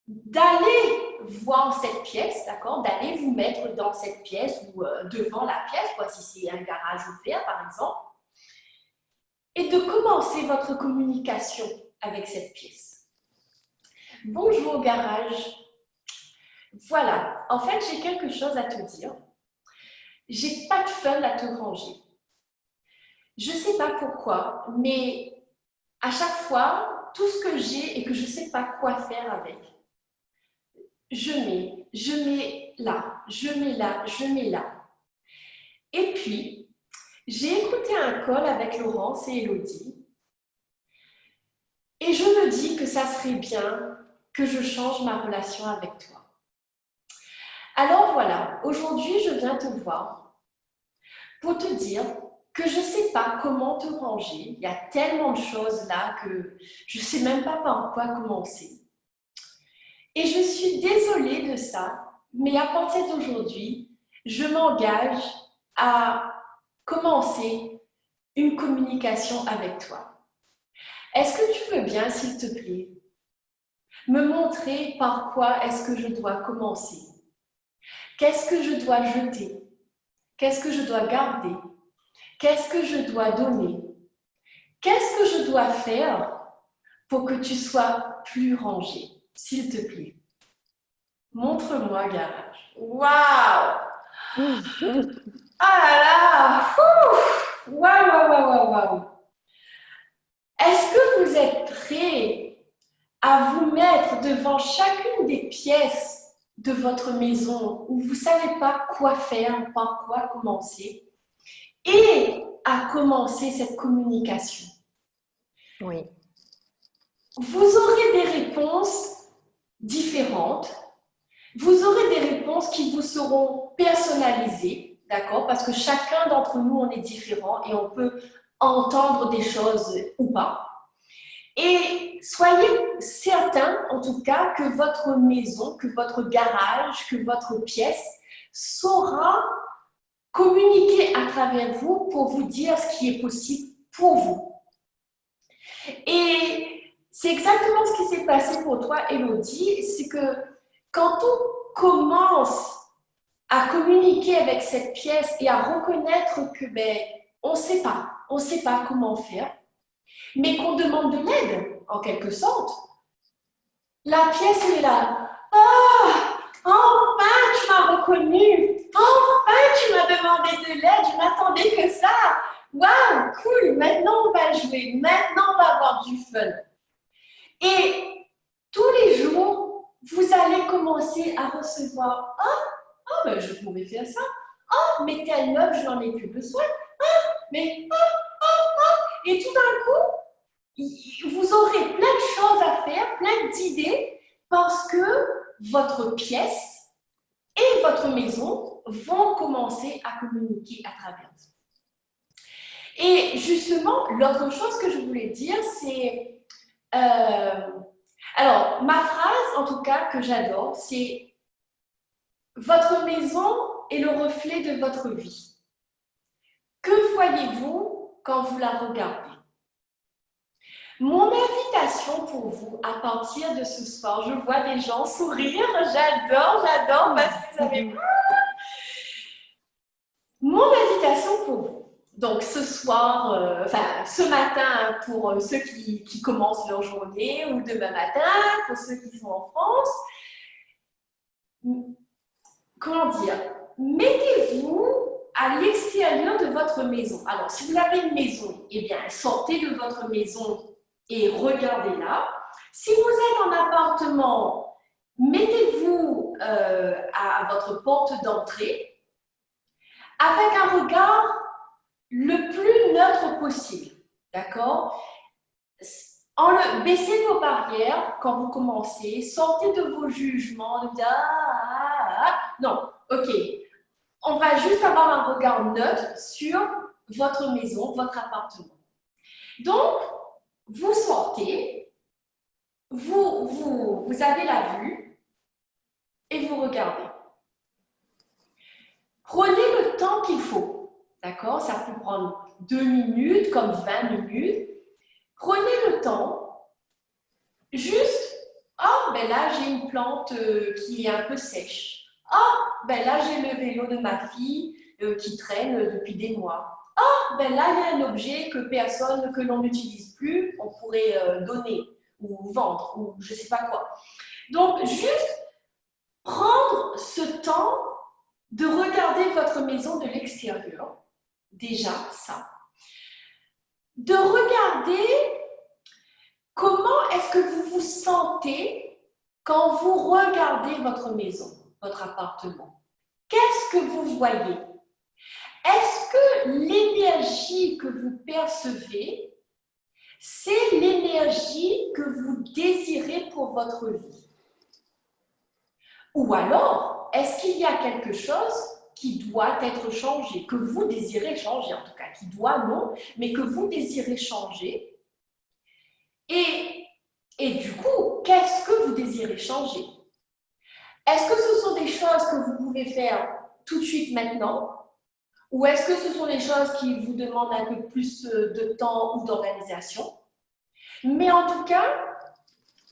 d'aller voir cette pièce, d'accord? D'aller vous mettre dans cette pièce ou devant la pièce, quoi, si c'est un garage ouvert par exemple, et de commencer votre communication avec cette pièce. Bonjour garage. Voilà, en fait, j'ai quelque chose à te dire. J'ai pas de fun à te ranger. Je sais pas pourquoi, mais à chaque fois, tout ce que j'ai et que je sais pas quoi faire avec, je mets là, je mets là. Et puis, j'ai écouté un call avec Laurence et Elodie et je me dis que ça serait bien que je change ma relation avec toi. Alors voilà, aujourd'hui, je viens te voir pour te dire que je ne sais pas comment te ranger. Il y a tellement de choses là que je ne sais même pas par quoi commencer. Et je suis désolée de ça, mais à partir d'aujourd'hui, je m'engage à commencer une communication avec toi. Est-ce que tu veux bien, s'il te plaît, me montrer par quoi est-ce que je dois commencer? Qu'est-ce que je dois jeter? Qu'est-ce que je dois garder? Qu'est-ce que je dois donner? Qu'est-ce que je dois faire pour que tu sois plus rangé? S'il te plaît. Montre-moi, Garage. Waouh! Ah là là! Waouh, waouh, waouh, waouh, waouh! Est-ce que vous êtes prêts à vous mettre devant chacune des pièces de votre maison où vous ne savez pas quoi faire, par quoi commencer, et à commencer cette communication? Oui. Vous aurez des réponses différentes. Vous aurez des réponses qui vous seront personnalisées, d'accord? Parce que chacun d'entre nous, on est différent et on peut entendre des choses ou pas. Et soyez certains, en tout cas, que votre maison, que votre garage, que votre pièce saura communiquer à travers vous pour vous dire ce qui est possible pour vous. Et c'est exactement ce qui s'est passé pour toi, Élodie, c'est que quand on commence à communiquer avec cette pièce et à reconnaître que on ne sait pas comment faire, mais qu'on demande de l'aide, en quelque sorte, la pièce elle est là. Oh, enfin tu m'as reconnu, enfin tu m'as demandé de l'aide, je m'attendais que ça. Waouh, cool, maintenant on va jouer, maintenant on va avoir du fun. Et tous les jours, vous allez commencer à recevoir ben, je pourrais faire ça. Mais tel meuble, je n'en ai plus besoin. Mais et tout d'un coup, vous aurez plein de choses à faire, plein d'idées, parce que votre pièce et votre maison vont commencer à communiquer à travers vous. Et justement, l'autre chose que je voulais dire, c'est... alors, ma phrase, en tout cas, que j'adore, c'est « Votre maison est le reflet de votre vie. Que voyez-vous quand vous la regardez ?» Mon invitation pour vous, à partir de ce soir, je vois des gens sourire, j'adore, parce que vous avez... Mon invitation pour vous, donc ce soir, ce matin pour ceux qui commencent leur journée, ou demain matin pour ceux qui sont en France, comment dire, mettez-vous à l'extérieur de votre maison. Alors, si vous avez une maison, eh bien, sortez de votre maison et regardez-la. Si vous êtes en appartement, mettez-vous à votre porte d'entrée avec un regard le plus neutre possible, d'accord? Baissez vos barrières quand vous commencez, sortez de vos jugements, de non, ok. On va juste avoir un regard neutre sur votre maison, votre appartement. Donc, vous sortez, vous avez la vue et vous regardez. Prenez le temps qu'il faut, d'accord? Ça peut prendre 2 minutes, comme 20 minutes. Prenez le temps, juste, ben là j'ai une plante qui est un peu sèche. Ben là j'ai le vélo de ma fille qui traîne depuis des mois. Ben là il y a un objet que l'on n'utilise plus, on pourrait donner ou vendre ou je ne sais pas quoi. Donc juste prendre ce temps de regarder votre maison de l'extérieur, déjà ça. De regarder comment est-ce que vous vous sentez quand vous regardez votre maison, votre appartement. Qu'est-ce que vous voyez? Est-ce que l'énergie que vous percevez, c'est l'énergie que vous désirez pour votre vie? Ou alors, est-ce qu'il y a quelque chose qui doit être changé, que vous désirez changer, en tout cas, qui doit, non, mais que vous désirez changer. Et du coup, qu'est-ce que vous désirez changer? Est-ce que ce sont des choses que vous pouvez faire tout de suite maintenant? Ou est-ce que ce sont des choses qui vous demandent un peu plus de temps ou d'organisation? Mais en tout cas,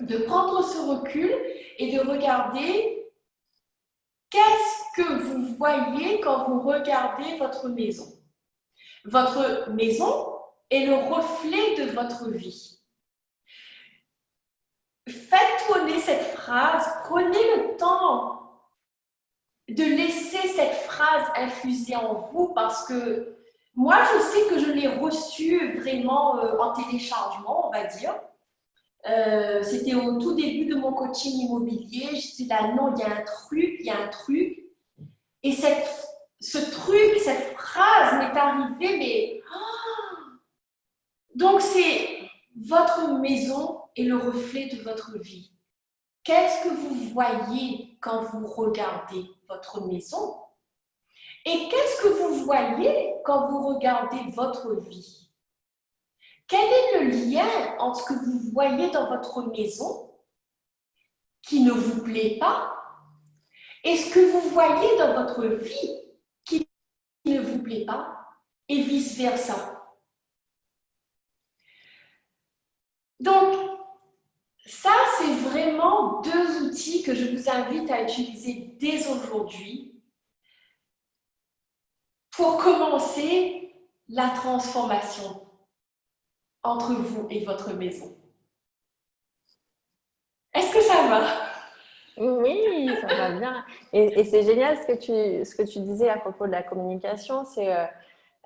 de prendre ce recul et de regarder qu'est-ce que vous voyez quand vous regardez votre maison. Votre maison est le reflet de votre vie. Faites tourner cette phrase, prenez le temps de laisser cette phrase infuser en vous parce que moi, je sais que je l'ai reçue vraiment en téléchargement, on va dire. C'était au tout début de mon coaching immobilier. J'étais là, non, il y a un truc, il y a un truc. Et ce truc, cette phrase m'est arrivée, mais... Donc, c'est votre maison est le reflet de votre vie. Qu'est-ce que vous voyez quand vous regardez votre maison? Et qu'est-ce que vous voyez quand vous regardez votre vie? Quel est le lien entre ce que vous voyez dans votre maison qui ne vous plaît pas et ce que vous voyez dans votre vie qui ne vous plaît pas et vice-versa? Donc, ça, c'est vraiment deux outils que je vous invite à utiliser dès aujourd'hui pour commencer la transformation entre vous et votre maison. Est-ce que ça va? Oui, ça va bien. Et c'est génial ce que tu disais à propos de la communication.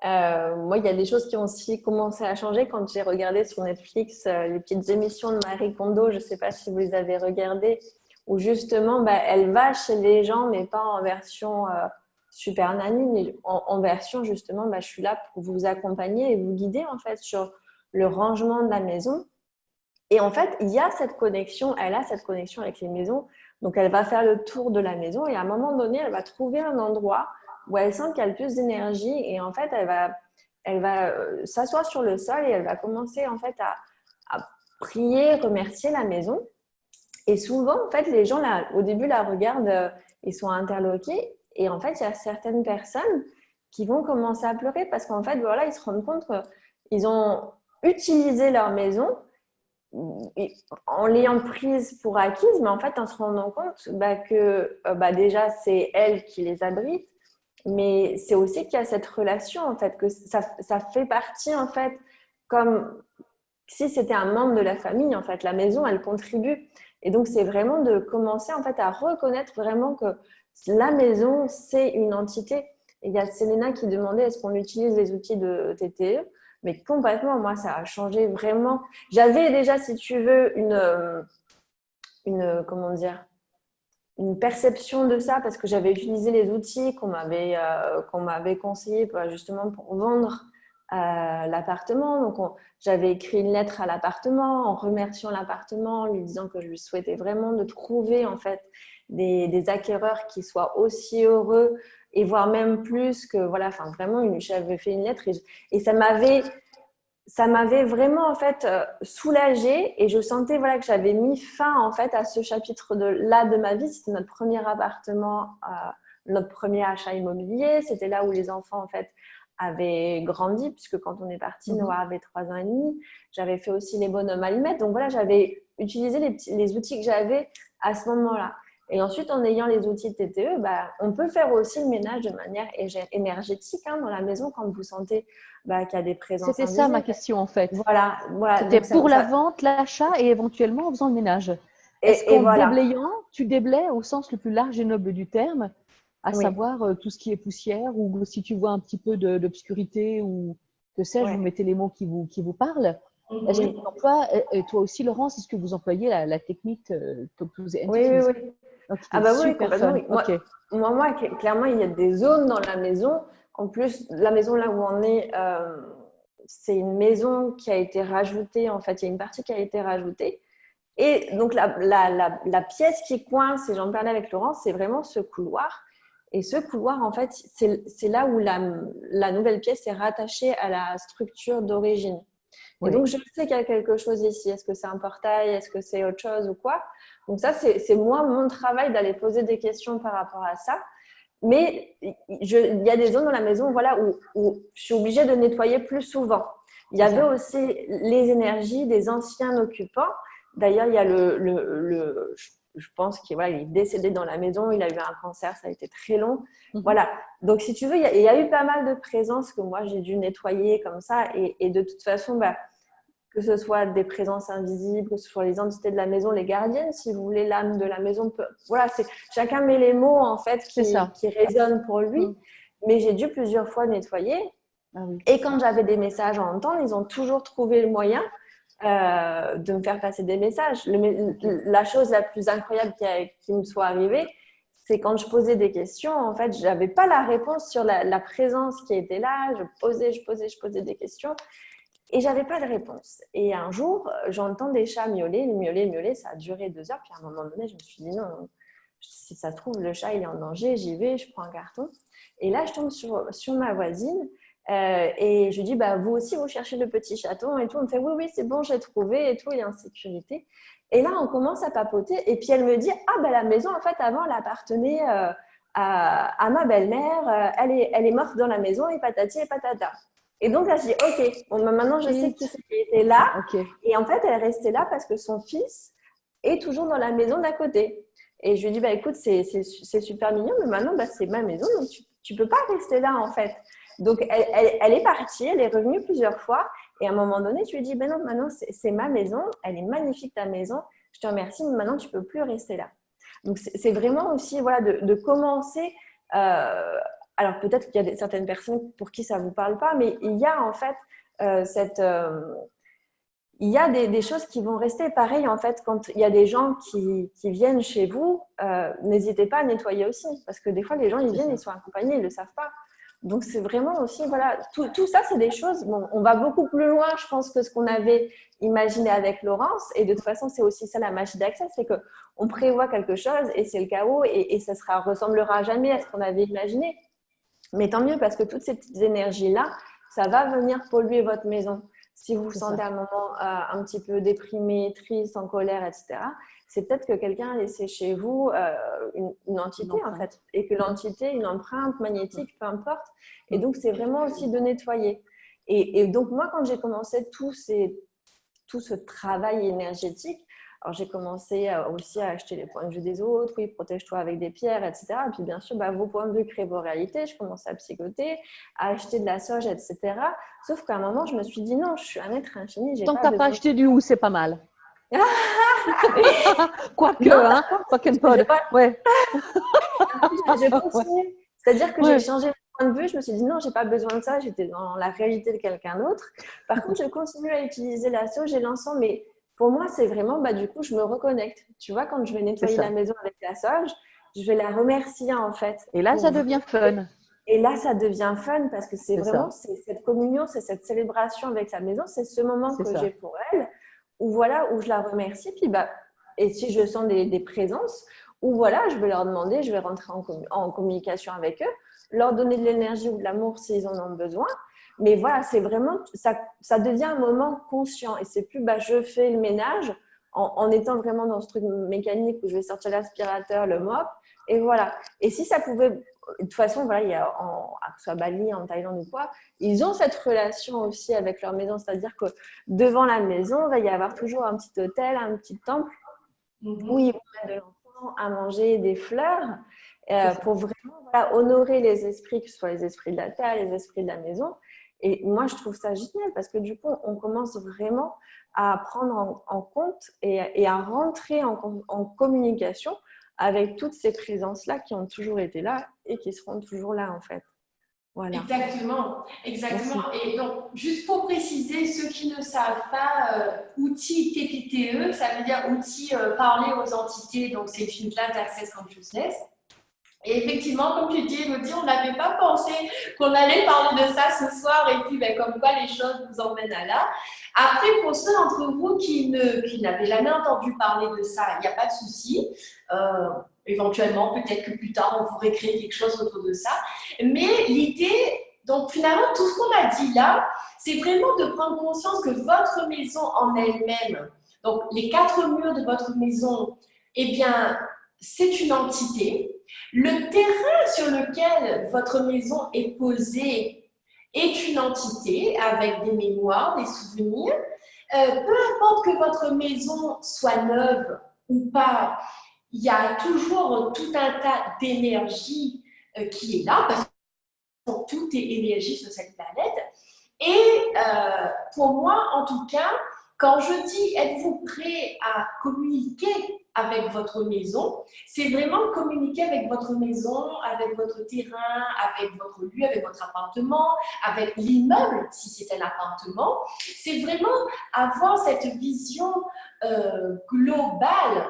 Moi, il y a des choses qui ont aussi commencé à changer quand j'ai regardé sur Netflix les petites émissions de Marie Kondo. Je ne sais pas si vous les avez regardées, où justement, elle va chez les gens, mais pas en version super nanny, mais en version justement, je suis là pour vous accompagner et vous guider en fait sur le rangement de la maison. Et en fait, il y a cette connexion, elle a cette connexion avec les maisons. Donc, elle va faire le tour de la maison et à un moment donné, elle va trouver un endroit où elle sent qu'il y a le plus d'énergie et en fait, elle va s'asseoir sur le sol et elle va commencer en fait à prier, remercier la maison. Et souvent, en fait, les gens, là, au début, la regardent, ils sont interloqués et en fait, il y a certaines personnes qui vont commencer à pleurer parce qu'en fait, voilà, ils se rendent compte qu'ils ont utilisé leur maison en l'ayant prise pour acquise, mais en fait en se rendant compte que déjà c'est elle qui les abrite, mais c'est aussi qu'il y a cette relation en fait, que ça fait partie en fait comme si c'était un membre de la famille en fait, la maison elle contribue et donc c'est vraiment de commencer en fait à reconnaître vraiment que la maison c'est une entité. Et il y a Selena qui demandait est-ce qu'on utilise les outils de TTE. Mais complètement, moi, ça a changé vraiment. J'avais déjà, si tu veux, comment dire, une perception de ça parce que j'avais utilisé les outils qu'on m'avait conseillé justement pour vendre l'appartement. Donc, j'avais écrit une lettre à l'appartement en remerciant l'appartement, en lui disant que je lui souhaitais vraiment de trouver en fait des acquéreurs qui soient aussi heureux et voire même plus que voilà, enfin vraiment, j'avais fait une lettre et ça m'avait vraiment en fait soulagée et je sentais voilà que j'avais mis fin en fait à ce chapitre de ma vie. C'était notre premier appartement, notre premier achat immobilier. C'était là où les enfants en fait avaient grandi puisque quand on est parti, Noah avait 3 ans et demi. J'avais fait aussi les bonhommes allumettes. Donc voilà, j'avais utilisé les outils que j'avais à ce moment-là. Et ensuite, en ayant les outils de TTE, on peut faire aussi le ménage de manière énergétique dans la maison quand vous sentez qu'il y a des présences C'était invisibles. ça ma question en fait. Voilà. C'était pour la vente, l'achat et éventuellement en faisant le ménage. Est-ce qu'en déblayant, tu déblaies au sens le plus large et noble du terme, à savoir tout ce qui est poussière ou si tu vois un petit peu d'obscurité ou que sais-je, vous mettez les mots qui vous parlent. Est-ce que tu emploies, et toi aussi Laurence, est-ce que vous employez la technique Topuz Entities? Oui. Okay, oui, complètement. Okay. Moi, clairement, il y a des zones dans la maison. En plus, la maison là où on est, c'est une maison qui a été rajoutée. En fait, il y a une partie qui a été rajoutée. Et donc, la pièce qui coince, et j'en parlais avec Laurence, c'est vraiment ce couloir. Et ce couloir, en fait, c'est là où la nouvelle pièce est rattachée à la structure d'origine. Oui. Et donc, je sais qu'il y a quelque chose ici. Est-ce que c'est un portail? Est-ce que c'est autre chose ou quoi? Donc ça, c'est moi, mon travail d'aller poser des questions par rapport à ça. Mais il y a des zones dans la maison voilà, où je suis obligée de nettoyer plus souvent. Il y avait aussi les énergies des anciens occupants. D'ailleurs, il y a je pense qu'il est décédé dans la maison, il a eu un cancer, ça a été très long. Voilà. Donc, si tu veux, il y a eu pas mal de présences que moi, j'ai dû nettoyer comme ça. Et de toute façon, que ce soit des présences invisibles, que ce soit les entités de la maison, les gardiennes, si vous voulez, l'âme de la maison. Voilà, chacun met les mots, en fait, qui résonnent pour lui. Mais j'ai dû plusieurs fois nettoyer. Ah oui. Et quand j'avais des messages à entendre, ils ont toujours trouvé le moyen de me faire passer des messages. La chose la plus incroyable qui me soit arrivée, c'est quand je posais des questions, en fait, je n'avais pas la réponse sur la présence qui était là. Je posais des questions et je n'avais pas de réponse. Et un jour, j'entends des chats miauler. Ça a duré 2 heures. Puis à un moment donné, je me suis dit non, si ça se trouve, le chat il est en danger, j'y vais, je prends un carton. Et là, je tombe sur ma voisine. Et je lui dis, vous aussi, vous cherchez le petit chaton et tout. On me fait, oui, c'est bon, j'ai trouvé et tout, il est en sécurité. Et là, on commence à papoter. Et puis, elle me dit, la maison, en fait, avant, elle appartenait à ma belle-mère. Elle est morte dans la maison et patati et patata. Et donc, là, je dis, OK, maintenant, je sais qui était là. Okay. Et en fait, elle est restée là parce que son fils est toujours dans la maison d'à côté. Et je lui dis, écoute, c'est super mignon, mais maintenant, c'est ma maison, donc tu ne peux pas rester là, en fait. Donc, elle est partie, elle est revenue plusieurs fois. Et à un moment donné, tu lui dis, non, maintenant, c'est ma maison. Elle est magnifique, ta maison. Je te remercie, mais maintenant, tu ne peux plus rester là. Donc, c'est vraiment aussi de commencer. Alors, peut-être qu'il y a certaines personnes pour qui ça ne vous parle pas, mais il y a en fait il y a des choses qui vont rester pareilles. En fait, quand il y a des gens qui viennent chez vous, n'hésitez pas à nettoyer aussi. Parce que des fois, les gens, ils viennent, ils sont accompagnés, ils ne le savent pas. Donc, c'est vraiment aussi, tout ça, c'est des choses, on va beaucoup plus loin, je pense, que ce qu'on avait imaginé avec Laurence. Et de toute façon, c'est aussi ça la magie d'Access, c'est qu'on prévoit quelque chose et c'est le chaos et ça ressemblera jamais à ce qu'on avait imaginé. Mais tant mieux, parce que toutes ces petites énergies-là, ça va venir polluer votre maison. Si vous vous sentez à un moment un petit peu déprimé, triste, en colère, etc., c'est peut-être que quelqu'un a laissé chez vous une entité, en fait, et que l'entité, une empreinte magnétique, peu importe. Et donc, c'est vraiment aussi de nettoyer. Et donc, moi, quand j'ai commencé tout ce travail énergétique, alors j'ai commencé aussi à acheter les points de vue des autres, oui, protège-toi avec des pierres, etc. Et puis, bien sûr, vos points de vue créent vos réalités. Je commençais à psychoter, à acheter de la sauge, etc. Sauf qu'à un moment, je me suis dit non, je suis un être infini. Tant que tu n'as pas acheté du hou, c'est pas mal. Quoique, hein, fucking pod. Ouais. J'ai continué. C'est-à-dire que j'ai changé mon point de vue. Je me suis dit non, j'ai pas besoin de ça. J'étais dans la réalité de quelqu'un d'autre. Par contre, je continue à utiliser la sauge et l'encens, mais pour moi, c'est vraiment, du coup, je me reconnecte. Tu vois, quand je vais nettoyer la maison avec la sauge, je vais la remercier en fait. Et là, ça devient fun. Et là, ça devient fun parce que c'est vraiment cette communion, c'est cette célébration avec la maison, c'est ce moment que j'ai pour elle, où je la remercie. Puis et si je sens des présences, où je vais leur demander, je vais rentrer en communication avec eux, leur donner de l'énergie ou de l'amour s'ils en ont besoin. Mais voilà, c'est vraiment, ça devient un moment conscient et c'est plus je fais le ménage en étant vraiment dans ce truc mécanique où je vais sortir l'aspirateur, le mop et voilà. Et si ça pouvait, de toute façon, il y a que ce soit Bali, en Thaïlande ou quoi, ils ont cette relation aussi avec leur maison, c'est-à-dire que devant la maison, il va y avoir toujours un petit hôtel, un petit temple où ils vont mettre de l'encens, à manger, des fleurs pour vraiment honorer les esprits, que ce soit les esprits de la terre, les esprits de la maison. Et moi, je trouve ça génial parce que du coup, on commence vraiment à prendre en compte et à rentrer en communication avec toutes ces présences-là qui ont toujours été là et qui seront toujours là, en fait. Voilà. Exactement. Merci. Et donc, juste pour préciser, ceux qui ne savent pas, outils TTTE, ça veut dire outils parler aux entités, donc c'est une classe d'Access Consciousness. Et effectivement, comme tu dis, Elodie, on n'avait pas pensé qu'on allait parler de ça ce soir et puis comme quoi les choses nous emmènent à là. Après, pour ceux d'entre vous qui n'avaient jamais entendu parler de ça, il n'y a pas de souci. éventuellement, peut-être que plus tard, on pourrait créer quelque chose autour de ça. Mais l'idée, donc finalement, tout ce qu'on a dit là, c'est vraiment de prendre conscience que votre maison en elle-même, donc les 4 murs de votre maison, eh bien, c'est une entité. Le terrain sur lequel votre maison est posée est une entité avec des mémoires, des souvenirs. Peu importe que votre maison soit neuve ou pas, il y a toujours tout un tas d'énergie qui est là, parce que tout est énergie sur cette planète. Et pour moi, en tout cas, quand je dis êtes-vous prêt à communiquer avec votre maison, c'est vraiment communiquer avec votre maison, avec votre terrain, avec votre lieu, avec votre appartement, avec l'immeuble, si c'est un appartement. C'est vraiment avoir cette vision globale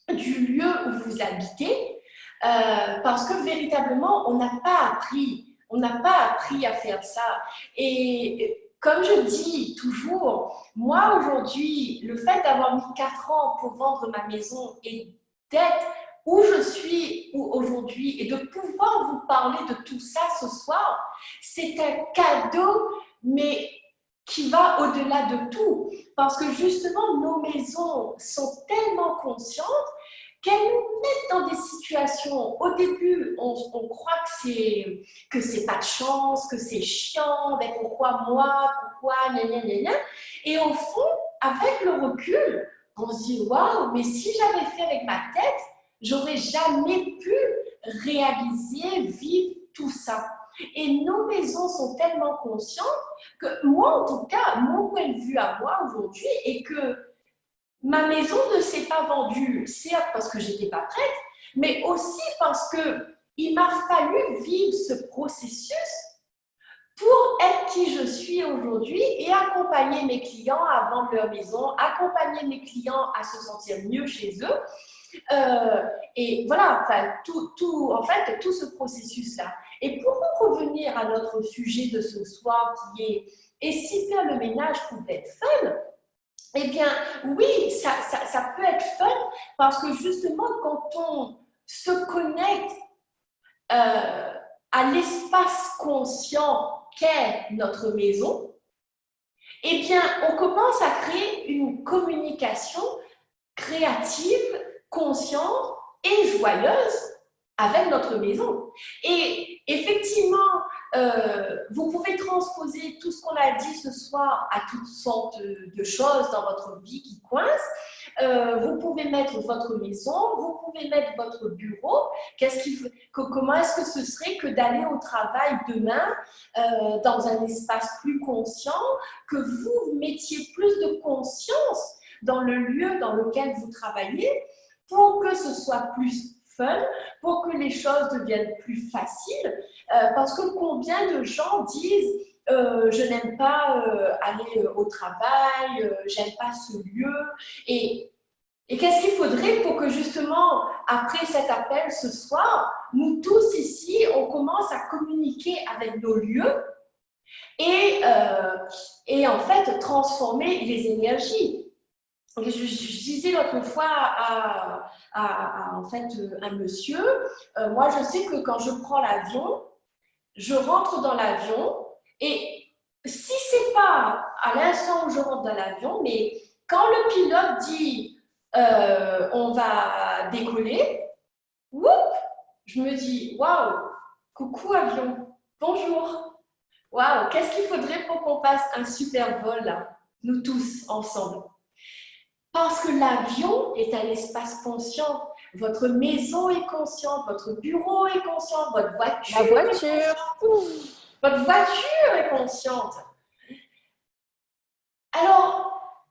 du lieu où vous habitez, parce que véritablement, on n'a pas appris à faire ça. Et comme je dis toujours, moi aujourd'hui, le fait d'avoir mis 4 ans pour vendre ma maison et d'être où je suis aujourd'hui et de pouvoir vous parler de tout ça ce soir, c'est un cadeau, mais qui va au-delà de tout. Parce que justement, nos maisons sont tellement conscientes qu'elles nous mettent dans des situations. Au début, on croit que c'est pas de chance, que c'est chiant, mais pourquoi moi, pourquoi, gna gna gna gna. Et au fond, avec le recul, on se dit waouh, mais si j'avais fait avec ma tête, j'aurais jamais pu réaliser, vivre tout ça. Et nos maisons sont tellement conscientes que moi, en tout cas, mon point de vue à moi aujourd'hui est que ma maison ne s'est pas vendue, certes parce que je n'étais pas prête, mais aussi parce qu'il m'a fallu vivre ce processus pour être qui je suis aujourd'hui et accompagner mes clients à vendre leur maison, accompagner mes clients à se sentir mieux chez eux. Et voilà, enfin, en fait, tout ce processus-là. Et pour revenir à notre sujet de ce soir qui est « Et si faire le ménage pouvait être fun ?» Eh bien, oui, ça peut être fun parce que justement, quand on se connecte à l'espace conscient qu'est notre maison, eh bien, on commence à créer une communication créative, consciente et joyeuse avec notre maison. Et effectivement, vous pouvez transposer tout ce qu'on a dit ce soir à toutes sortes de choses dans votre vie qui coincent. Vous pouvez mettre votre maison, vous pouvez mettre votre bureau. Comment est-ce que ce serait que d'aller au travail demain dans un espace plus conscient, que vous mettiez plus de conscience dans le lieu dans lequel vous travaillez pour que ce soit plus fun, pour que les choses deviennent plus faciles, parce que combien de gens disent je n'aime pas aller au travail, j'aime pas ce lieu, et qu'est-ce qu'il faudrait pour que justement, après cet appel ce soir, nous tous ici, on commence à communiquer avec nos lieux et en fait transformer les énergies. Je disais l'autre fois en fait, un monsieur, moi je sais que quand je prends l'avion, je rentre dans l'avion et si c'est pas à l'instant où je rentre dans l'avion, mais quand le pilote dit on va décoller, whoop, je me dis waouh, coucou avion, bonjour, waouh, qu'est-ce qu'il faudrait pour qu'on fasse un super vol là, nous tous ensemble. Parce que l'avion est un espace conscient. Votre maison est consciente, votre bureau est conscient, votre voiture est consciente. Votre voiture est consciente. Alors,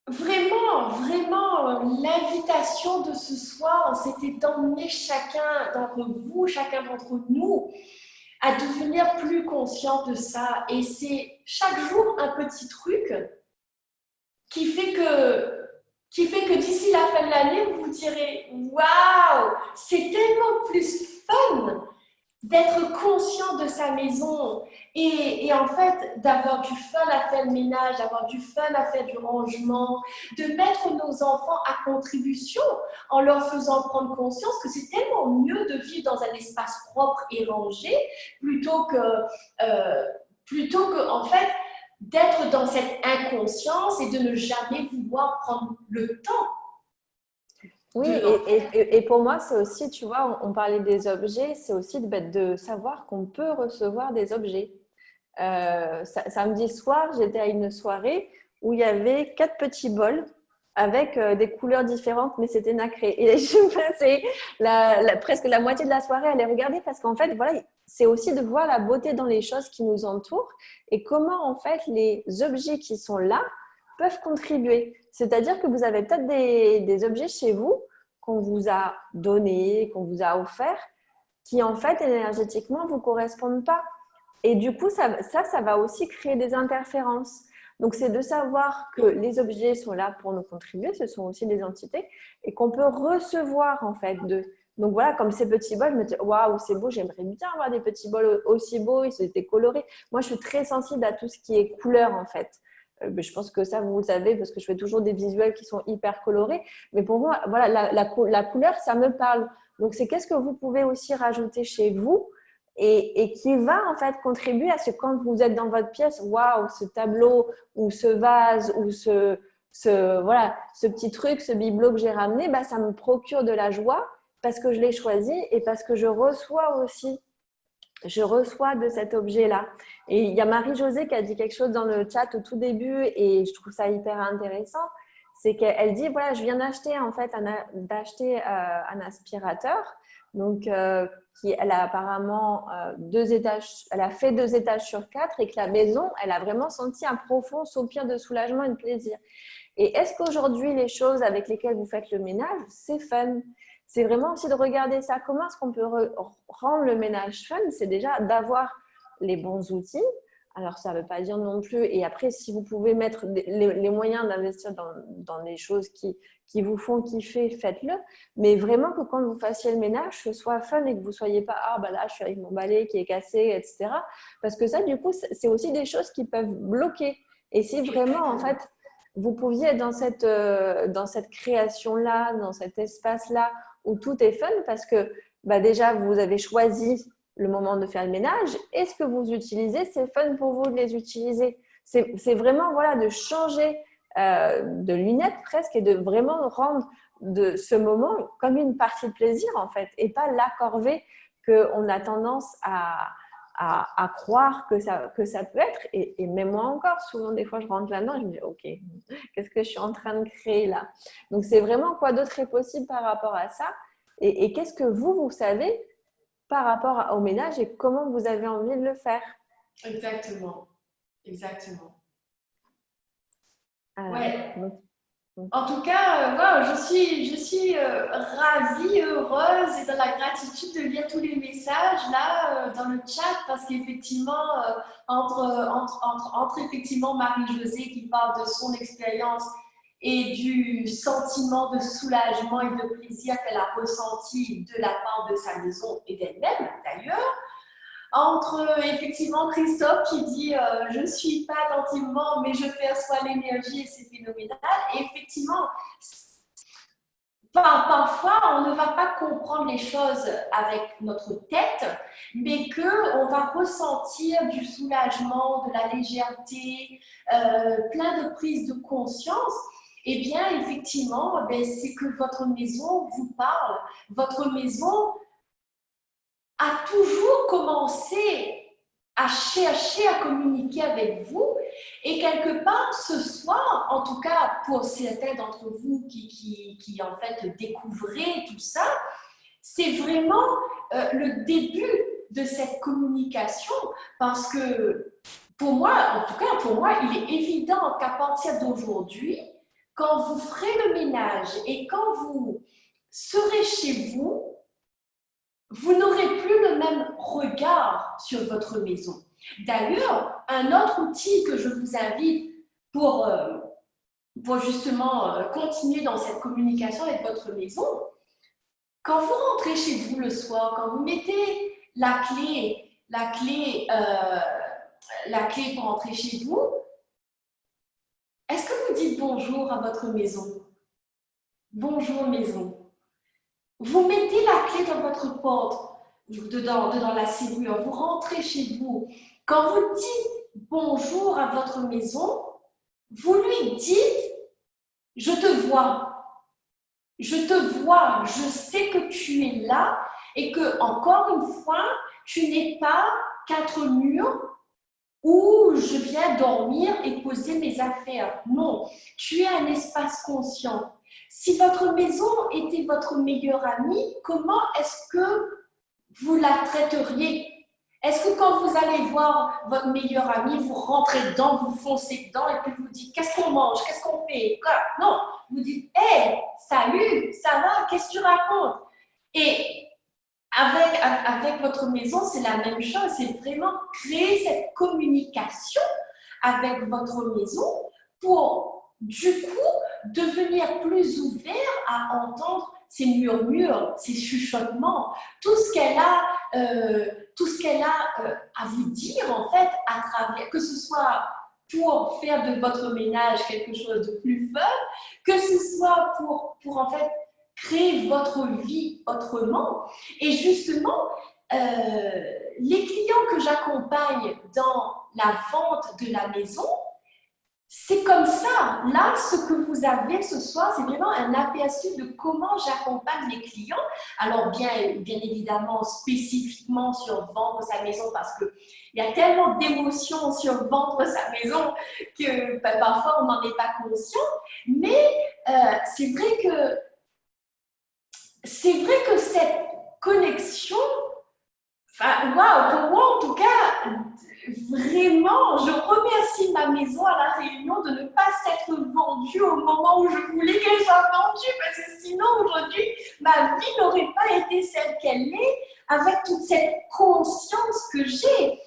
vraiment, vraiment, l'invitation de ce soir, c'était d'emmener chacun d'entre vous, chacun d'entre nous, à devenir plus conscient de ça. Et c'est chaque jour un petit truc qui fait que d'ici la fin de l'année, vous vous direz « Waouh, c'est tellement plus fun d'être conscient de sa maison et en fait d'avoir du fun à faire le ménage, d'avoir du fun à faire du rangement, de mettre nos enfants à contribution en leur faisant prendre conscience que c'est tellement mieux de vivre dans un espace propre et rangé plutôt que en fait d'être dans cette inconscience et de ne jamais vouloir prendre le temps. Oui, et pour moi, c'est aussi, tu vois, on parlait des objets, c'est aussi de savoir qu'on peut recevoir des objets. Samedi soir, j'étais à une soirée où il y avait 4 petits bols avec des couleurs différentes, mais c'était nacré. Et je passais presque la moitié de la soirée à les regarder parce qu'en fait, voilà, c'est aussi de voir la beauté dans les choses qui nous entourent et comment, en fait, les objets qui sont là peuvent contribuer. C'est-à-dire que vous avez peut-être des objets chez vous qu'on vous a donnés, qu'on vous a offerts, qui, en fait, énergétiquement, ne vous correspondent pas. Et du coup, ça va aussi créer des interférences. Donc, c'est de savoir que les objets sont là pour nous contribuer, ce sont aussi des entités, et qu'on peut recevoir en fait d'eux. Donc voilà, comme ces petits bols, je me dis waouh, c'est beau, j'aimerais bien avoir des petits bols aussi beaux, ils étaient colorés. Moi, je suis très sensible à tout ce qui est couleur en fait. Je pense que ça, vous le savez, parce que je fais toujours des visuels qui sont hyper colorés. Mais pour moi, voilà, la couleur, ça me parle. Donc, c'est qu'est-ce que vous pouvez aussi rajouter chez vous et qui va en fait contribuer à ce que quand vous êtes dans votre pièce, waouh, ce tableau ou ce vase ou ce petit truc, ce bibelot que j'ai ramené, bah, ça me procure de la joie parce que je l'ai choisi et parce que je reçois de cet objet-là. Et il y a Marie-Josée qui a dit quelque chose dans le chat au tout début et je trouve ça hyper intéressant. C'est qu'elle dit, voilà, je viens d'acheter en fait un aspirateur. Donc, elle a apparemment 2 étages, elle a fait 2 étages sur 4 et que la maison, elle a vraiment senti un profond soupir de soulagement et de plaisir. Et est-ce qu'aujourd'hui, les choses avec lesquelles vous faites le ménage, c'est fun? C'est vraiment aussi de regarder ça. Comment est-ce qu'on peut rendre le ménage fun? C'est déjà d'avoir les bons outils. Alors, ça ne veut pas dire non plus. Et après, si vous pouvez mettre les moyens d'investir dans des choses qui vous font kiffer, faites-le. Mais vraiment que quand vous fassiez le ménage, ce soit fun et que vous ne soyez pas « Ah, bah là, je suis avec mon balai qui est cassé, etc. » Parce que ça, du coup, c'est aussi des choses qui peuvent bloquer. Et si vraiment, en fait, vous pouviez être dans cette création-là, dans cet espace-là où tout est fun parce que bah déjà, vous avez choisi le moment de faire le ménage. Et ce que vous utilisez, c'est fun pour vous de les utiliser. C'est vraiment voilà, de changer de lunettes presque et de vraiment rendre de ce moment comme une partie de plaisir en fait et pas la corvée qu'on a tendance à croire que ça peut être. Et même moi encore, souvent des fois je rentre là-dedans et je me dis ok, qu'est-ce que je suis en train de créer là? Donc c'est vraiment quoi d'autre est possible par rapport à ça et qu'est-ce que vous savez par rapport au ménage et comment vous avez envie de le faire. Exactement. Exactement. Ouais. En tout cas, voilà, je suis ravie, heureuse et dans la gratitude de lire tous les messages là dans le chat parce qu'effectivement, entre effectivement Marie-Josée qui parle de son expérience et du sentiment de soulagement et de plaisir qu'elle a ressenti de la part de sa maison et d'elle-même d'ailleurs, entre effectivement Christophe qui dit je ne suis pas attentivement mais je perçois l'énergie et c'est phénoménal, et effectivement parfois on ne va pas comprendre les choses avec notre tête mais qu'on va ressentir du soulagement, de la légèreté, plein de prise de conscience. Eh bien effectivement c'est que votre maison vous parle, votre maison a toujours commencé à chercher à communiquer avec vous et quelque part ce soir, en tout cas pour certains d'entre vous qui en fait découvrez tout ça, c'est vraiment le début de cette communication parce que pour moi, en tout cas pour moi, il est évident qu'à partir d'aujourd'hui, quand vous ferez le ménage et quand vous serez chez vous, vous n'aurez plus le même regard sur votre maison. D'ailleurs, un autre outil que je vous invite pour justement continuer dans cette communication avec votre maison, quand vous rentrez chez vous le soir, quand vous mettez la clé pour entrer chez vous, est-ce que vous dites bonjour à votre maison? Bonjour maison. Vous mettez la clé dans votre porte, dedans la serrure, vous rentrez chez vous. Quand vous dites bonjour à votre maison, vous lui dites, je te vois, je sais que tu es là et que, encore une fois, tu n'es pas 4 murs où je viens dormir et poser mes affaires. Non, tu es un espace conscient. Si votre maison était votre meilleure amie, comment est-ce que vous la traiteriez? Est-ce que quand vous allez voir votre meilleure amie, vous rentrez dedans, vous foncez dedans et puis vous dites qu'est-ce qu'on mange, qu'est-ce qu'on fait? Non, vous dites hé, salut, ça va, qu'est-ce que tu racontes? Et avec votre maison, c'est la même chose, c'est vraiment créer cette communication avec votre maison pour, du coup, devenir plus ouvert à entendre ces murmures, ces chuchotements, tout ce qu'elle a à vous dire, en fait, à travers, que ce soit pour faire de votre ménage quelque chose de plus fun, que ce soit pour en fait, créer votre vie autrement. Et justement, les clients que j'accompagne dans la vente de la maison, c'est comme ça. Là, ce que vous avez ce soir, c'est vraiment un aperçu de comment j'accompagne les clients. Alors, bien évidemment, spécifiquement sur vendre sa maison, parce qu'il y a tellement d'émotions sur vendre sa maison que parfois, on n'en est pas conscient. Mais c'est vrai que cette connexion, enfin, waouh, pour moi en tout cas, vraiment, je remercie ma maison à La Réunion de ne pas s'être vendue au moment où je voulais qu'elle soit vendue, parce que sinon aujourd'hui, ma vie n'aurait pas été celle qu'elle est, avec toute cette conscience que j'ai.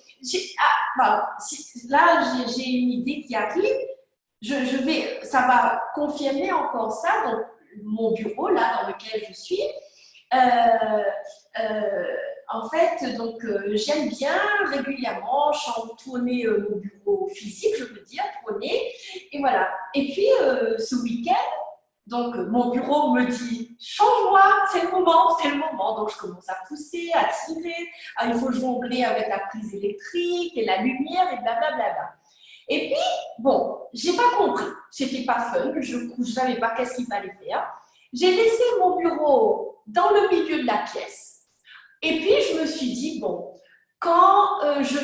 Là, j'ai une idée qui arrive, ça va confirmer encore ça, donc mon bureau là dans lequel je suis. En fait, donc j'aime bien régulièrement tourner mon bureau physique, je veux dire, tourner, et voilà. Et puis ce week-end, donc mon bureau me dit change-moi, c'est le moment, c'est le moment. Donc je commence à pousser, à tirer, il faut jongler avec la prise électrique et la lumière et blablabla. Et puis, bon, j'ai pas compris, c'était pas fun, je ne savais pas qu'est-ce qu'il fallait faire. J'ai laissé mon bureau dans le milieu de la pièce. Et puis, je me suis dit, bon, quand je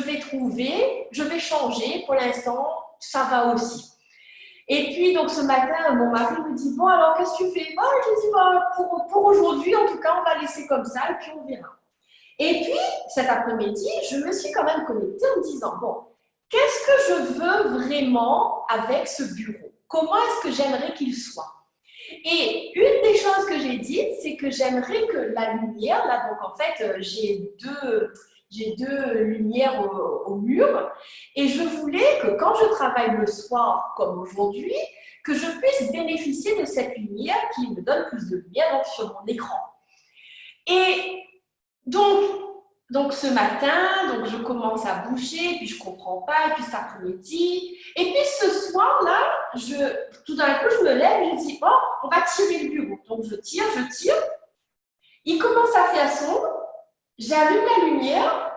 vais changer. Pour l'instant, ça va aussi. Et puis, donc, ce matin, mon mari me dit, bon, alors, qu'est-ce que tu fais? Bon, je dis, bon, pour aujourd'hui, en tout cas, on va laisser comme ça, et puis on verra. Et puis, cet après-midi, je me suis quand même connectée en me disant, bon, qu'est-ce que je veux vraiment avec ce bureau? Comment est-ce que j'aimerais qu'il soit? Et une des choses que j'ai dites, c'est que j'aimerais que la lumière, là, donc en fait, j'ai deux lumières au mur, et je voulais que quand je travaille le soir, comme aujourd'hui, que je puisse bénéficier de cette lumière qui me donne plus de lumière donc, sur mon écran. Et donc ce matin, donc je commence à bouger, puis je ne comprends pas, et puis cet après-midi. Et puis ce soir-là, tout d'un coup, je me lève et je dis, oh, on va tirer le bureau. Donc je tire. Il commence à faire sombre, j'allume la lumière,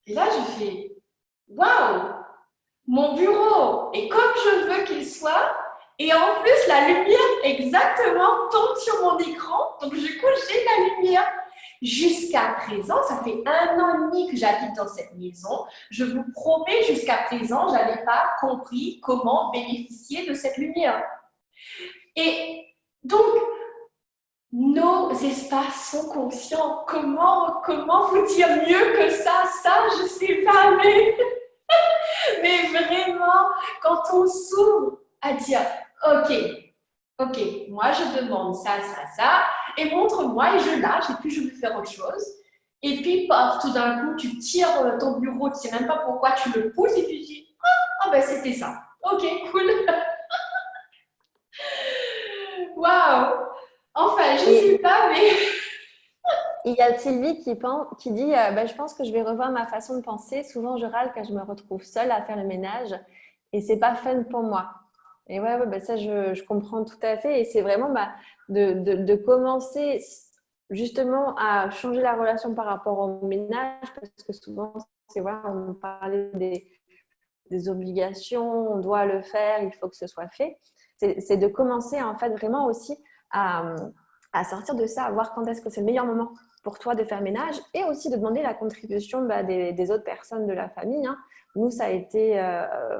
et là je fais, waouh, mon bureau est comme je veux qu'il soit, et en plus la lumière exactement tombe sur mon écran, donc du coup j'ai la lumière. Jusqu'à présent, ça fait 1 an et demi que j'habite dans cette maison. Je vous promets, jusqu'à présent, je n'avais pas compris comment bénéficier de cette lumière. Et donc, nos espaces sont conscients. Comment vous dire mieux que ça? Ça, je ne sais pas, mais vraiment, quand on s'ouvre à dire, ok, moi je demande ça, et montre-moi, et je lâche, et puis je vais faire autre chose. Et puis, tout d'un coup, tu tires ton bureau, tu ne sais même pas pourquoi, tu le pousses, et puis tu dis, ben c'était ça. Ok, cool. Waouh. Enfin, je ne sais pas, mais... Il y a Sylvie qui dit bah, je pense que je vais revoir ma façon de penser. Souvent, je râle quand je me retrouve seule à faire le ménage et c'est pas fun pour moi. Et ouais, bah, ça, je comprends tout à fait. Et c'est vraiment bah, de commencer justement à changer la relation par rapport au ménage parce que souvent, c'est voilà, on parlait des obligations, on doit le faire, il faut que ce soit fait. C'est de commencer en fait vraiment aussi à sortir de ça, à voir quand est-ce que c'est le meilleur moment pour toi de faire ménage et aussi de demander la contribution bah, des autres personnes de la famille. Hein. Nous, ça a été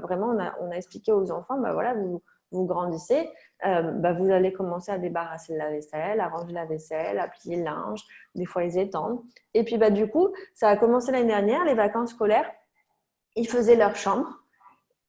vraiment, on a expliqué aux enfants, bah, voilà, vous grandissez, bah, vous allez commencer à débarrasser la vaisselle, à ranger la vaisselle, à plier le linge, des fois ils étendent. Et puis bah, du coup, ça a commencé l'année dernière, les vacances scolaires, ils faisaient leur chambre.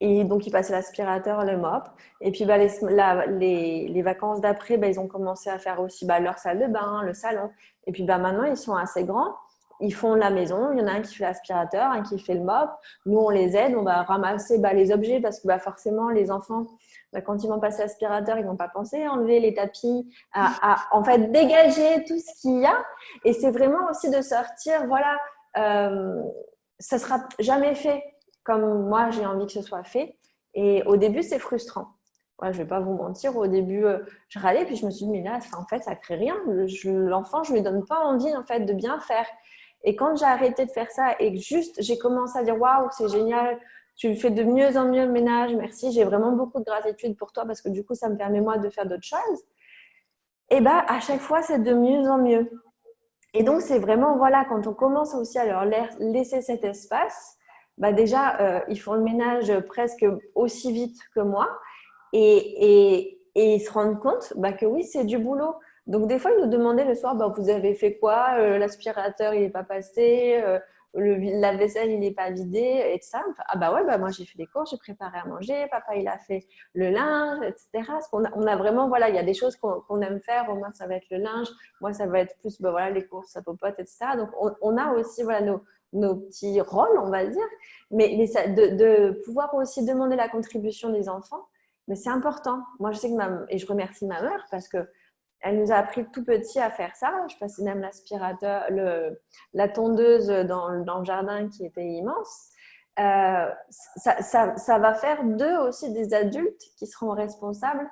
Et donc, ils passaient l'aspirateur, le mop. Et puis, bah, les vacances d'après, bah, ils ont commencé à faire aussi bah, leur salle de bain, le salon. Et puis, bah, maintenant, ils sont assez grands. Ils font la maison. Il y en a un qui fait l'aspirateur, un qui fait le mop. Nous, on les aide. On va ramasser bah, les objets parce que bah, forcément, les enfants, bah, quand ils vont passer l'aspirateur, ils n'ont pas pensé à enlever les tapis, en fait dégager tout ce qu'il y a. Et c'est vraiment aussi de sortir, voilà, ça ne sera jamais fait comme moi, j'ai envie que ce soit fait. Et au début, c'est frustrant. Ouais, je ne vais pas vous mentir. Au début, je râlais, puis je me suis dit, mais là, en fait, ça ne crée rien. L'enfant, je ne lui donne pas envie, en fait, de bien faire. Et quand j'ai arrêté de faire ça et que juste, j'ai commencé à dire, waouh, c'est génial, tu fais de mieux en mieux le ménage, merci, j'ai vraiment beaucoup de gratitude pour toi parce que du coup, ça me permet, moi, de faire d'autres choses. Et bien, à chaque fois, c'est de mieux en mieux. Et donc, c'est vraiment, voilà, quand on commence aussi à leur laisser cet espace, bah déjà, ils font le ménage presque aussi vite que moi et ils se rendent compte bah, que oui, c'est du boulot. Donc, des fois, ils nous demandaient le soir, bah, vous avez fait quoi? L'aspirateur, il n'est pas passé, la vaisselle, il n'est pas vidé, et tout ça. Ah bah ouais, bah, moi, j'ai fait des courses, j'ai préparé à manger, papa, il a fait le linge, etc. Parce qu'on on a vraiment, voilà, il y a des choses qu'on aime faire. Moi, ça va être le linge, moi, ça va être plus, bah, voilà, les courses, ça popote, etc. Donc, on a aussi, voilà, nos petits rôles, on va dire, mais ça, de pouvoir aussi demander la contribution des enfants, mais c'est important. Moi, je sais que et je remercie ma mère parce que elle nous a appris tout petit à faire ça. Je passais même l'aspirateur, la tondeuse dans le jardin qui était immense. Ça va faire d'eux aussi des adultes qui seront responsables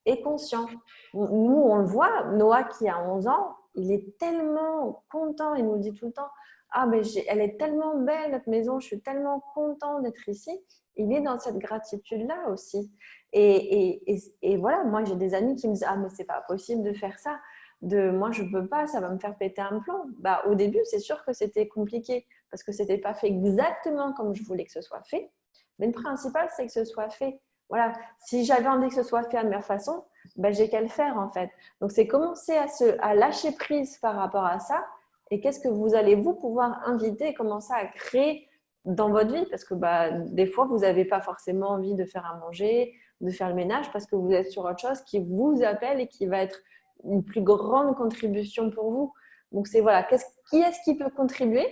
et conscients. Nous, on le voit, Noah qui a 11 ans, il est tellement content, il nous le dit tout le temps, ah, mais elle est tellement belle, notre maison, je suis tellement content d'être ici. Il est dans cette gratitude-là aussi. Et voilà, moi, j'ai des amis qui me disent, ah, mais c'est pas possible de faire ça. Moi, je peux pas, ça va me faire péter un plomb. Bah, au début, c'est sûr que c'était compliqué parce que c'était pas fait exactement comme je voulais que ce soit fait. Mais le principal, c'est que ce soit fait. Voilà, si j'avais envie que ce soit fait à ma façon, ben, j'ai qu'à le faire en fait. Donc, c'est commencer à lâcher prise par rapport à ça. Et qu'est-ce que vous allez vous pouvoir inviter et commencer à créer dans votre vie? Parce que bah, des fois, vous n'avez pas forcément envie de faire à manger, de faire le ménage parce que vous êtes sur autre chose qui vous appelle et qui va être une plus grande contribution pour vous. Donc, c'est voilà, qui est-ce qui peut contribuer?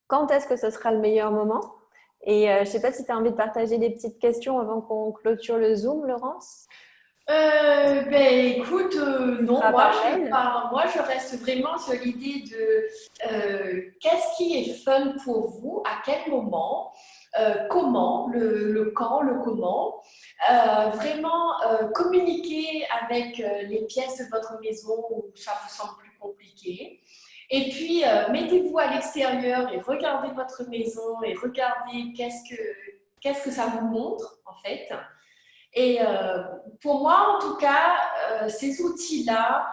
Quand est-ce que ce sera le meilleur moment? Et je ne sais pas si tu as envie de partager des petites questions avant qu'on clôture le Zoom, Laurence? Écoute, non, moi je reste vraiment sur l'idée de qu'est-ce qui est fun pour vous, à quel moment, comment, le quand, le comment. Vraiment communiquer avec les pièces de votre maison où ça vous semble plus compliqué. Et puis, mettez-vous à l'extérieur et regardez votre maison et regardez qu'est-ce que ça vous montre, en fait. Et pour moi, en tout cas, ces outils-là,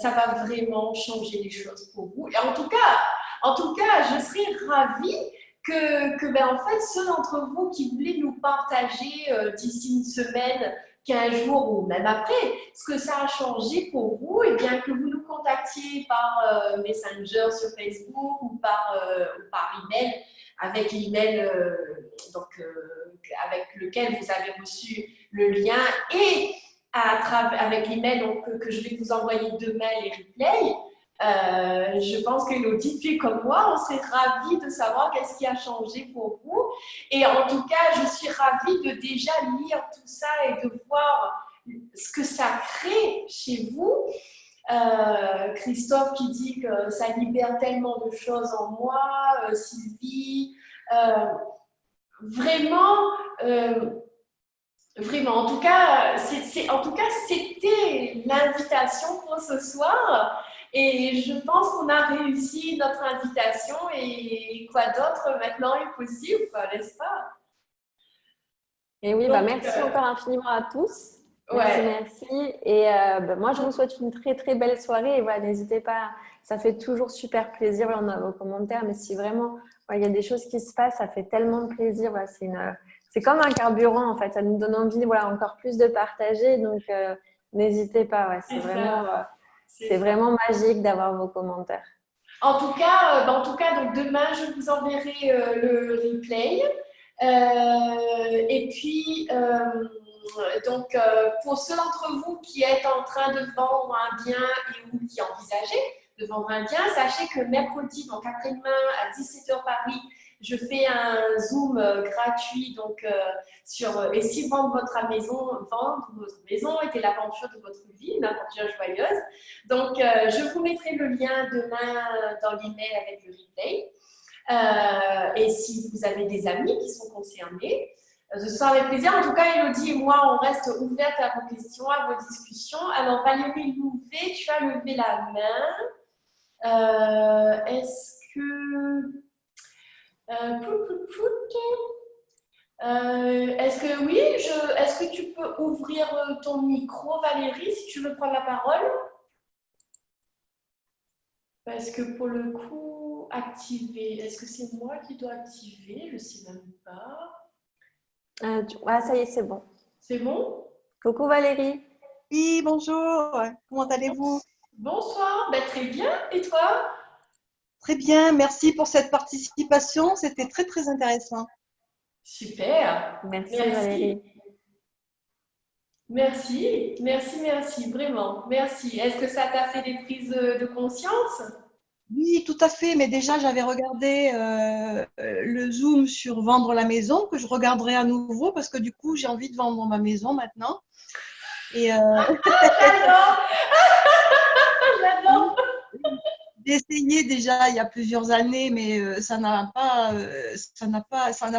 ça va vraiment changer les choses pour vous. Et en tout cas, je serais ravie que en fait, ceux d'entre vous qui voulaient nous partager d'ici une semaine, 15 jours ou même après, ce que ça a changé pour vous, et bien que vous nous contactiez par Messenger sur Facebook ou par email, avec l'email avec lequel vous avez reçu le lien et avec l'email que je vais vous envoyer demain les replays. Je pense que nos filles comme moi, on serait ravis de savoir qu'est-ce qui a changé pour vous. Et en tout cas, je suis ravie de déjà lire tout ça et de voir ce que ça crée chez vous. Christophe qui dit que ça libère tellement de choses en moi. Sylvie. Vraiment, vraiment. En tout cas, c'était l'invitation pour ce soir. Et je pense qu'on a réussi notre invitation. Et quoi d'autre maintenant est possible, n'est-ce pas? Et oui, donc, merci encore infiniment à tous. Merci, merci. Et moi, je vous souhaite une très, très belle soirée. Et voilà, n'hésitez pas, ça fait toujours super plaisir. Voilà, on a vos commentaires, mais si vraiment il y a des choses qui se passent, ça fait tellement de plaisir. Voilà, c'est comme un carburant, en fait. Ça nous donne envie encore plus de partager. Donc, n'hésitez pas. Ouais, c'est vraiment magique d'avoir vos commentaires. En tout cas, donc demain, je vous enverrai le replay. Et puis, donc, pour ceux d'entre vous qui êtes en train de vendre un bien ou qui envisagez de vendre un bien, sachez que mercredi, donc après-demain à 17h Paris, je fais un Zoom gratuit donc, sur et si vendre votre maison était l'aventure de votre vie, une aventure joyeuse. Donc, je vous mettrai le lien demain dans l'email avec le replay. Et si vous avez des amis qui sont concernés, ce sera avec plaisir. En tout cas, Elodie et moi, on reste ouvertes à vos questions, à vos discussions. Alors, Valérie Louvet, tu as levé la main. Est-ce que... est-ce que oui, est-ce que tu peux ouvrir ton micro, Valérie, si tu veux prendre la parole? Parce que pour le coup, activer, est-ce que c'est moi qui dois activer? Je ne sais même pas. Ça y est, c'est bon. C'est bon? Coucou Valérie. Oui, bonjour. Comment allez-vous? Bonsoir, très bien. Et toi? Très bien, merci pour cette participation. C'était très, très intéressant. Super. Merci. Valérie. Merci, vraiment. Merci. Est-ce que ça t'a fait des prises de conscience? Oui, tout à fait. Mais déjà, j'avais regardé le Zoom sur vendre la maison, que je regarderai à nouveau parce que du coup, j'ai envie de vendre ma maison maintenant. Et J'adore. J'adore. J'ai essayé déjà il y a plusieurs années, mais ça n'a pas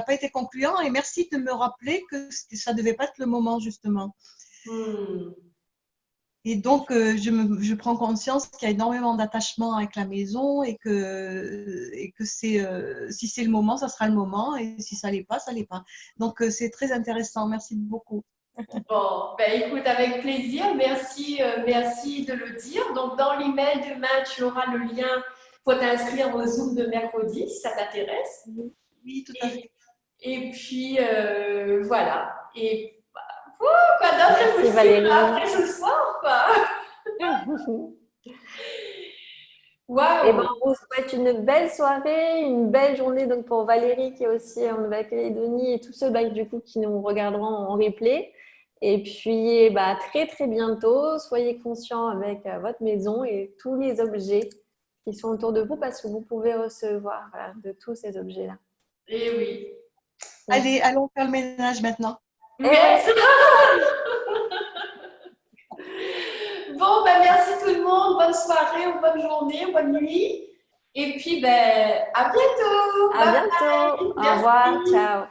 été concluant. Et merci de me rappeler que ça ne devait pas être le moment, justement. Et donc, je prends conscience qu'il y a énormément d'attachement avec la maison et que si c'est le moment, ça sera le moment. Et si ça ne l'est pas, ça ne l'est pas. Donc, c'est très intéressant. Merci beaucoup. Bon, écoute, avec plaisir. Merci de le dire. Donc, dans l'email demain, tu auras le lien pour t'inscrire au Zoom de mercredi, si ça t'intéresse. Oui, tout à fait. Et puis, voilà. Et quoi d'autre possible après ce soir, quoi. Wow. Et on vous souhaite une belle soirée, une belle journée donc pour Valérie qui est aussi en Nouvelle-Calédonie et tous ceux du coup qui nous regarderont en replay. Et puis très très bientôt, soyez conscients avec votre maison et tous les objets qui sont autour de vous parce que vous pouvez recevoir de tous ces objets-là. Et oui. Allez, allons faire le ménage maintenant. Merci. Bon, merci tout le monde. Bonne soirée ou bonne journée, bonne nuit. Et puis, à bientôt. À bientôt. Au revoir. Ciao.